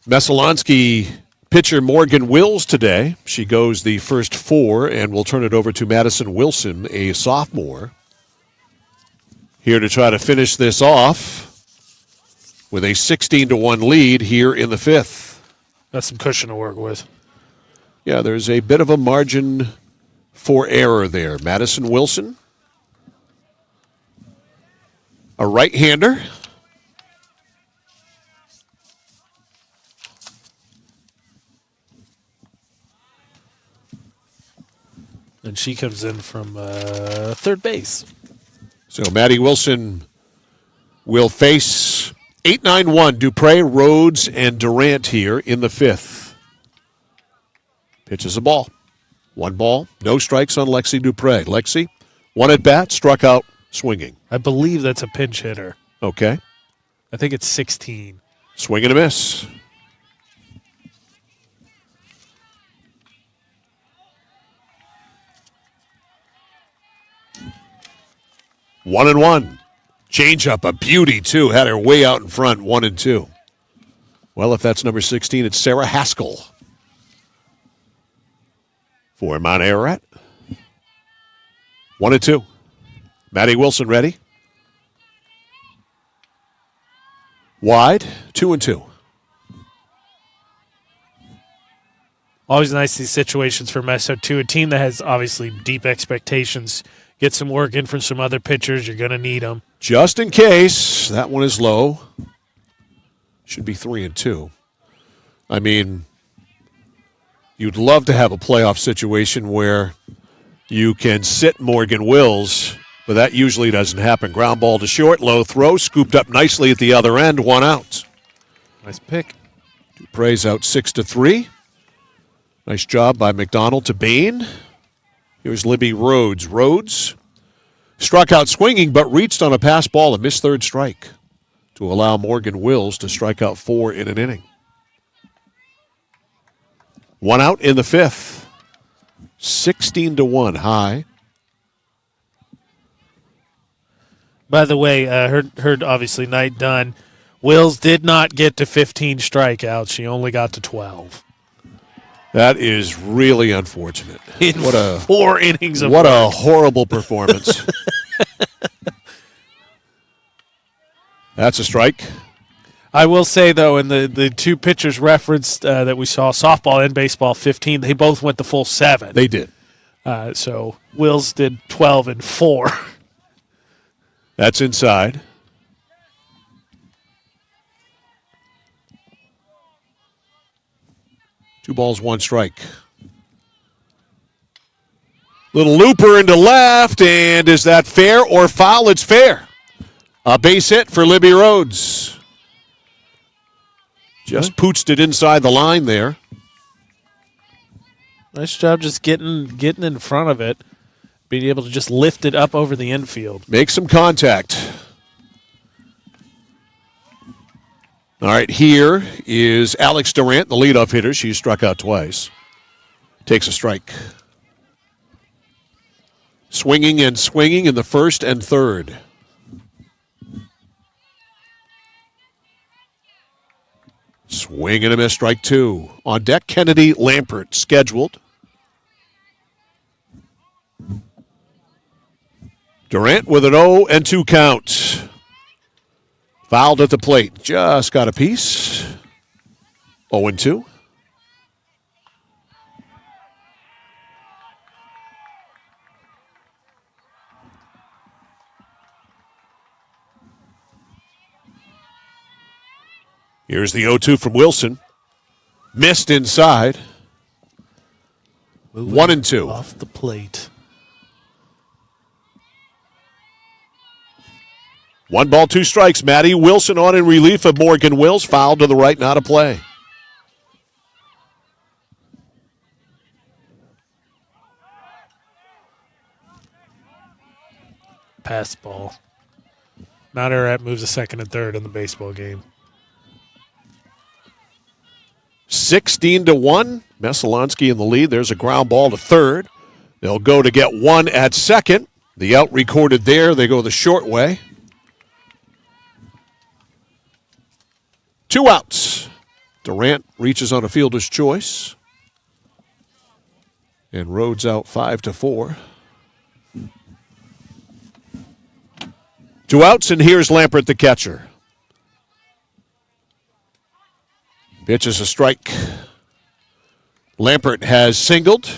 Messalonskee pitcher Morgan Wills today. She goes the first 4, and we'll turn it over to Madison Wilson, a sophomore, here to try to finish this off with a 16-1 lead here in the 5th. That's some cushion to work with. Yeah, there's a bit of a margin for error there. Madison Wilson, a right-hander. And she comes in from third base. So Maddie Wilson will face 8-9-1 Dupre, Rhodes, and Durant here in the 5th. Pitches a ball. 1 ball, no strikes on Lexi Dupre. Lexi, 1 at bat, struck out swinging. I believe that's a pinch hitter. Okay. I think it's 16. Swing and a miss. One and one. Change up, a beauty too. Had her way out in front, 1-2. Well, if that's number 16, it's Sarah Haskell. For Mount Ararat. 1-2. Maddie Wilson ready. Wide, 2-2. Always nice these situations for Meso too. A team that has obviously deep expectations. Get some work in from some other pitchers. You're going to need them. Just in case, that one is low. Should be 3-2. I mean, you'd love to have a playoff situation where you can sit Morgan Wills, but that usually doesn't happen. Ground ball to short, low throw, scooped up nicely at the other end, 1 out. Nice pick. Prey's out 6-3. Nice job by McDonald to Bain. Here's Libby Rhodes. Rhodes struck out swinging, but reached on a pass ball, a missed third strike to allow Morgan Wills to strike out 4 in an inning. 1 out in the 5th. 16-1 high. By the way, heard obviously Knight done. Wills did not get to 15 strikeouts. She only got to 12. That is really unfortunate. What a 4 innings of what work. a horrible performance. That's a strike. I will say, though, in the two pitchers referenced that we saw, softball and baseball, 15, they both went the full 7. They did. So Wills did 12 and 4. That's inside. Two balls, one strike. Little looper into left, and is that fair or foul? It's fair. A base hit for Libby Rhodes. Just pooched it inside the line there. Nice job just getting in front of it, being able to just lift it up over the infield. Make some contact. All right, here is Alex Durant, the leadoff hitter. She struck out twice. Takes a strike. Swinging and swinging in the first and third. Swing and a miss, strike 2. On deck, Kennedy Lampert, scheduled. Durant with an 0-2 count. Fouled at the plate. Just got a piece. 0-2. Here's the 0-2 from Wilson. Missed inside. 1-2. Off the plate. 1 ball, 2 strikes. Maddie Wilson on in relief of Morgan Wills. Fouled to the right, not a play. Pass ball. Mount Ararat moves to second and third in the baseball game. 16-1. Messalonskee in the lead. There's a ground ball to third. They'll go to get 1 at second. The out recorded there. They go the short way. 2 outs. Durant reaches on a fielder's choice. And Rhodes out 5-4. 2 outs, and here's Lampert, the catcher. Pitch is a strike. Lampert has singled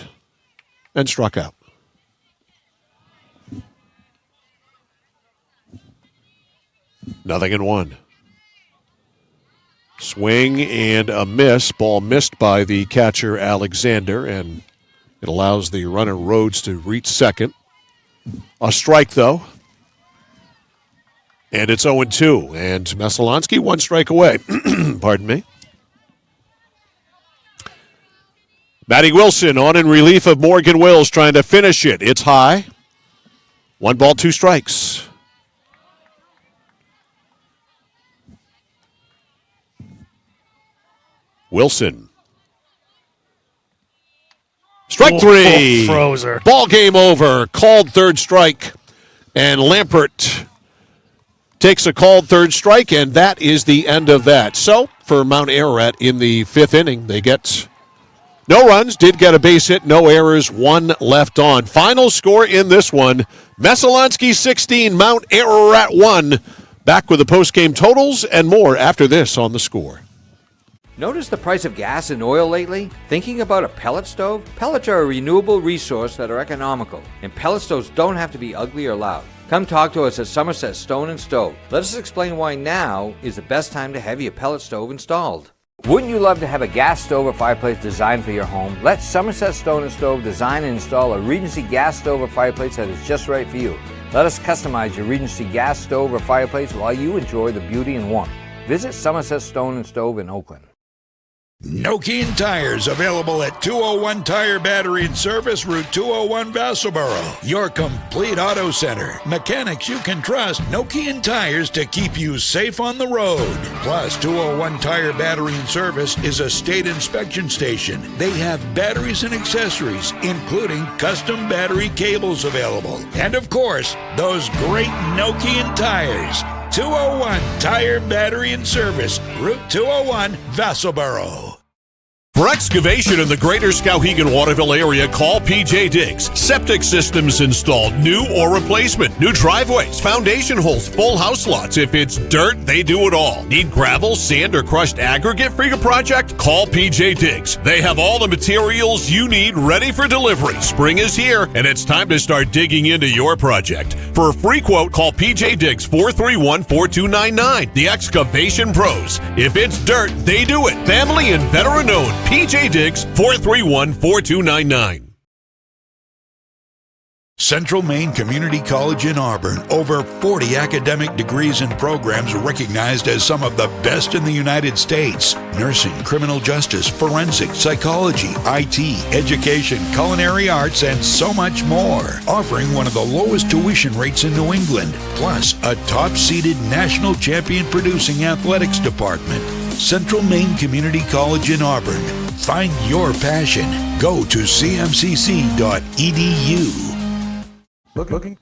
and struck out. Nothing in 1. Swing and a miss. Ball missed by the catcher, Alexander, and it allows the runner, Rhodes, to reach second. A strike, though. And it's 0-2. And Messalonskee 1 strike away. Pardon me. Maddie Wilson on in relief of Morgan Wills, trying to finish it. It's high. 1 ball, 2 strikes. Wilson. Strike 3. Froze her. Ball game over. Called third strike. And Lampert takes a called third strike, and that is the end of that. So, for Mount Ararat in the 5th inning, they get no runs, did get a base hit, no errors, 1 left on. Final score in this one, Messalonskee 16, Mount Ararat 1. Back with the post-game totals and more after this on The Score. Notice the price of gas and oil lately? Thinking about a pellet stove? Pellets are a renewable resource that are economical, and pellet stoves don't have to be ugly or loud. Come talk to us at Somerset Stone & Stove. Let us explain why now is the best time to have your pellet stove installed. Wouldn't you love to have a gas stove or fireplace designed for your home? Let Somerset Stone & Stove design and install a Regency gas stove or fireplace that is just right for you. Let us customize your Regency gas stove or fireplace while you enjoy the beauty and warmth. Visit Somerset Stone & Stove in Oakland. Nokian Tires, available at 201 Tire Battery and Service, Route 201, Vassalboro. Your complete auto center. Mechanics you can trust. Nokian Tires to keep you safe on the road. Plus, 201 Tire Battery and Service is a state inspection station. They have batteries and accessories, including custom battery cables available. And of course, those great Nokian tires. 201 Tire Battery and Service, Route 201, Vassalboro. For excavation in the greater Skowhegan-Waterville area, call PJ Diggs. Septic systems installed, new or replacement. New driveways, foundation holes, full house lots. If it's dirt, they do it all. Need gravel, sand, or crushed aggregate for your project? Call PJ Diggs. They have all the materials you need ready for delivery. Spring is here, and it's time to start digging into your project. For a free quote, call PJ Diggs 431-4299. The Excavation Pros. If it's dirt, they do it. Family and veteran-owned. PJ Diggs, 431-4299. Central Maine Community College in Auburn. Over 40 academic degrees and programs recognized as some of the best in the United States. Nursing, criminal justice, forensics, psychology, IT, education, culinary arts, and so much more. Offering one of the lowest tuition rates in New England. Plus, a top-seeded national champion producing athletics department. Central Maine Community College in Auburn. Find your passion. Go to cmcc.edu. Looking.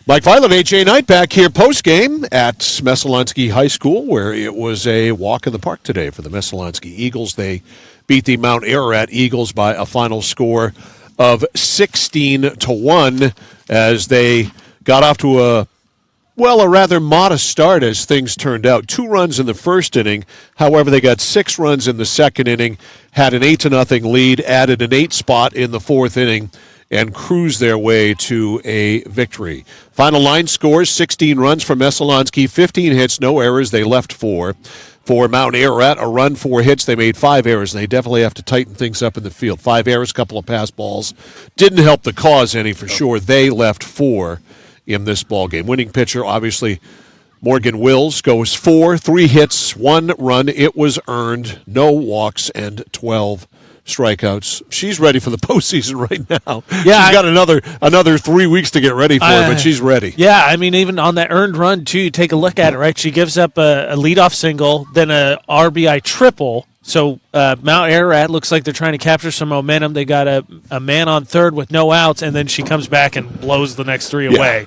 Mike Violet, AJ Knight back here post-game at Messalonskee High School, where it was a walk in the park today for the Messalonskee Eagles. They beat the Mount Ararat Eagles by a final score of 16-1 as they got off to a rather modest start as things turned out. 2 runs in the first inning. However, they got 6 runs in the second inning, had an 8-0 lead, added an 8 spot in the fourth inning, and cruised their way to a victory. Final line scores, 16 runs for Messalonskee, 15 hits, no errors. They left 4. For Mount Ararat, a run, 4 hits. They made 5 errors, and they definitely have to tighten things up in the field. 5 errors, couple of pass balls. Didn't help the cause any for sure. They left 4 in this ball game. Winning pitcher, obviously, Morgan Wills goes 4, 3 hits, 1 run. It was earned, no walks, and 12 strikeouts. She's ready for the postseason right now. Yeah, she's got another 3 weeks to get ready for it, but she's ready. Yeah, I mean, even on that earned run, too, you take a look at it, right? She gives up a leadoff single, then a RBI triple. So Mount Ararat looks like they're trying to capture some momentum. They got a man on third with no outs, and then she comes back and blows the next 3 away.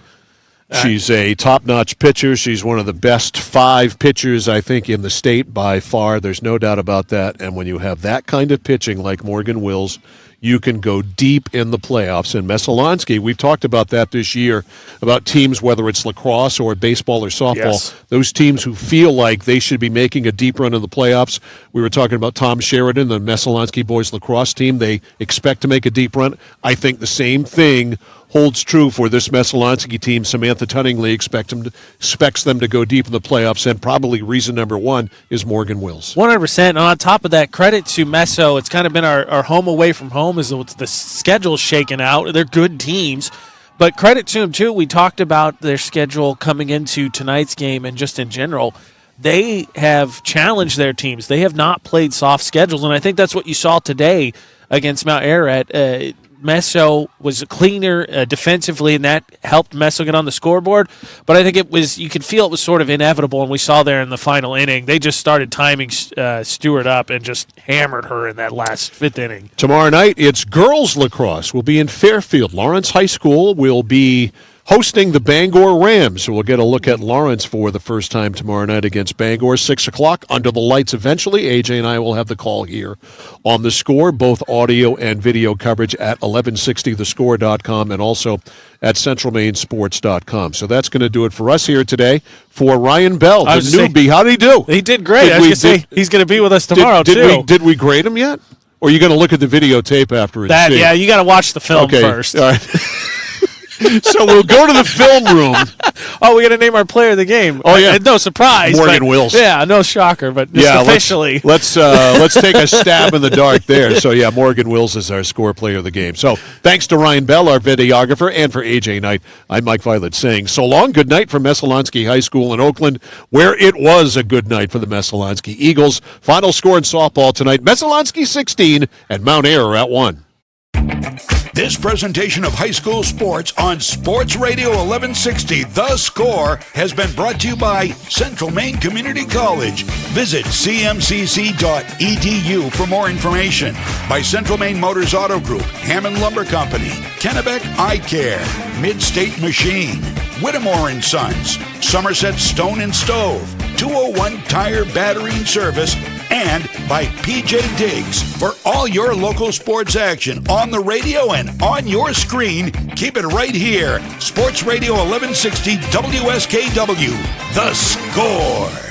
She's a top-notch pitcher. She's one of the best 5 pitchers, I think, in the state by far. There's no doubt about that. And when you have that kind of pitching like Morgan Wills, you can go deep in the playoffs. And Messalonskee, we've talked about that this year, about teams, whether it's lacrosse or baseball or softball, those teams who feel like they should be making a deep run in the playoffs. We were talking about Tom Sheridan, the Messalonskee boys lacrosse team. They expect to make a deep run. I think the same thing holds true for this Messalonskee team. Samantha Tunningley expects them to go deep in the playoffs, and probably reason number 1 is Morgan Wills. 100%. And on top of that, credit to Messo. It's kind of been our home away from home as the schedule's shaken out. They're good teams. But credit to them, too. We talked about their schedule coming into tonight's game and just in general. They have challenged their teams. They have not played soft schedules, and I think that's what you saw today against Mount Ararat. Messo was cleaner defensively, and that helped Messo get on the scoreboard. But I think you could feel it was sort of inevitable, and we saw there in the final inning. They just started timing Stewart up and just hammered her in that last 5th inning. Tomorrow night, it's girls lacrosse. We'll be in Fairfield. Lawrence High School will be hosting the Bangor Rams. So we'll get a look at Lawrence for the first time tomorrow night against Bangor. 6 o'clock, under the lights eventually. AJ and I will have the call here on The Score, both audio and video coverage at 1160thescore.com and also at centralmainsports.com. So that's going to do it for us here today. For Ryan Bell, the newbie, how did he do? He did great. He's going to be with us tomorrow, too. Did we grade him yet? Or are you going to look at the videotape afterwards? Yeah, you got to watch the film first. All right. So we'll go to the film room. Oh, we got to name our player of the game. Oh, yeah. No surprise. Morgan but, Wills. Yeah, no shocker, but just officially. Let's take a stab in the dark there. So, yeah, Morgan Wills is our score player of the game. So, thanks to Ryan Bell, our videographer, and for AJ Knight, I'm Mike Violet saying so long. Good night from Messalonskee High School in Oakland, where it was a good night for the Messalonskee Eagles. Final score in softball tonight, Messalonskee 16 and Mount Ayr at 1. This presentation of high school sports on Sports Radio 1160, The Score, has been brought to you by Central Maine Community College. Visit cmcc.edu for more information. By Central Maine Motors Auto Group, Hammond Lumber Company, Kennebec Eye Care, Mid-State Machine, Whittemore & Sons, Somerset Stone and Stove, 201 Tire Battery and Service, and by PJ Diggs. For all your local sports action on the radio and on your screen, keep it right here. Sports Radio 1160 WSKW, The Score.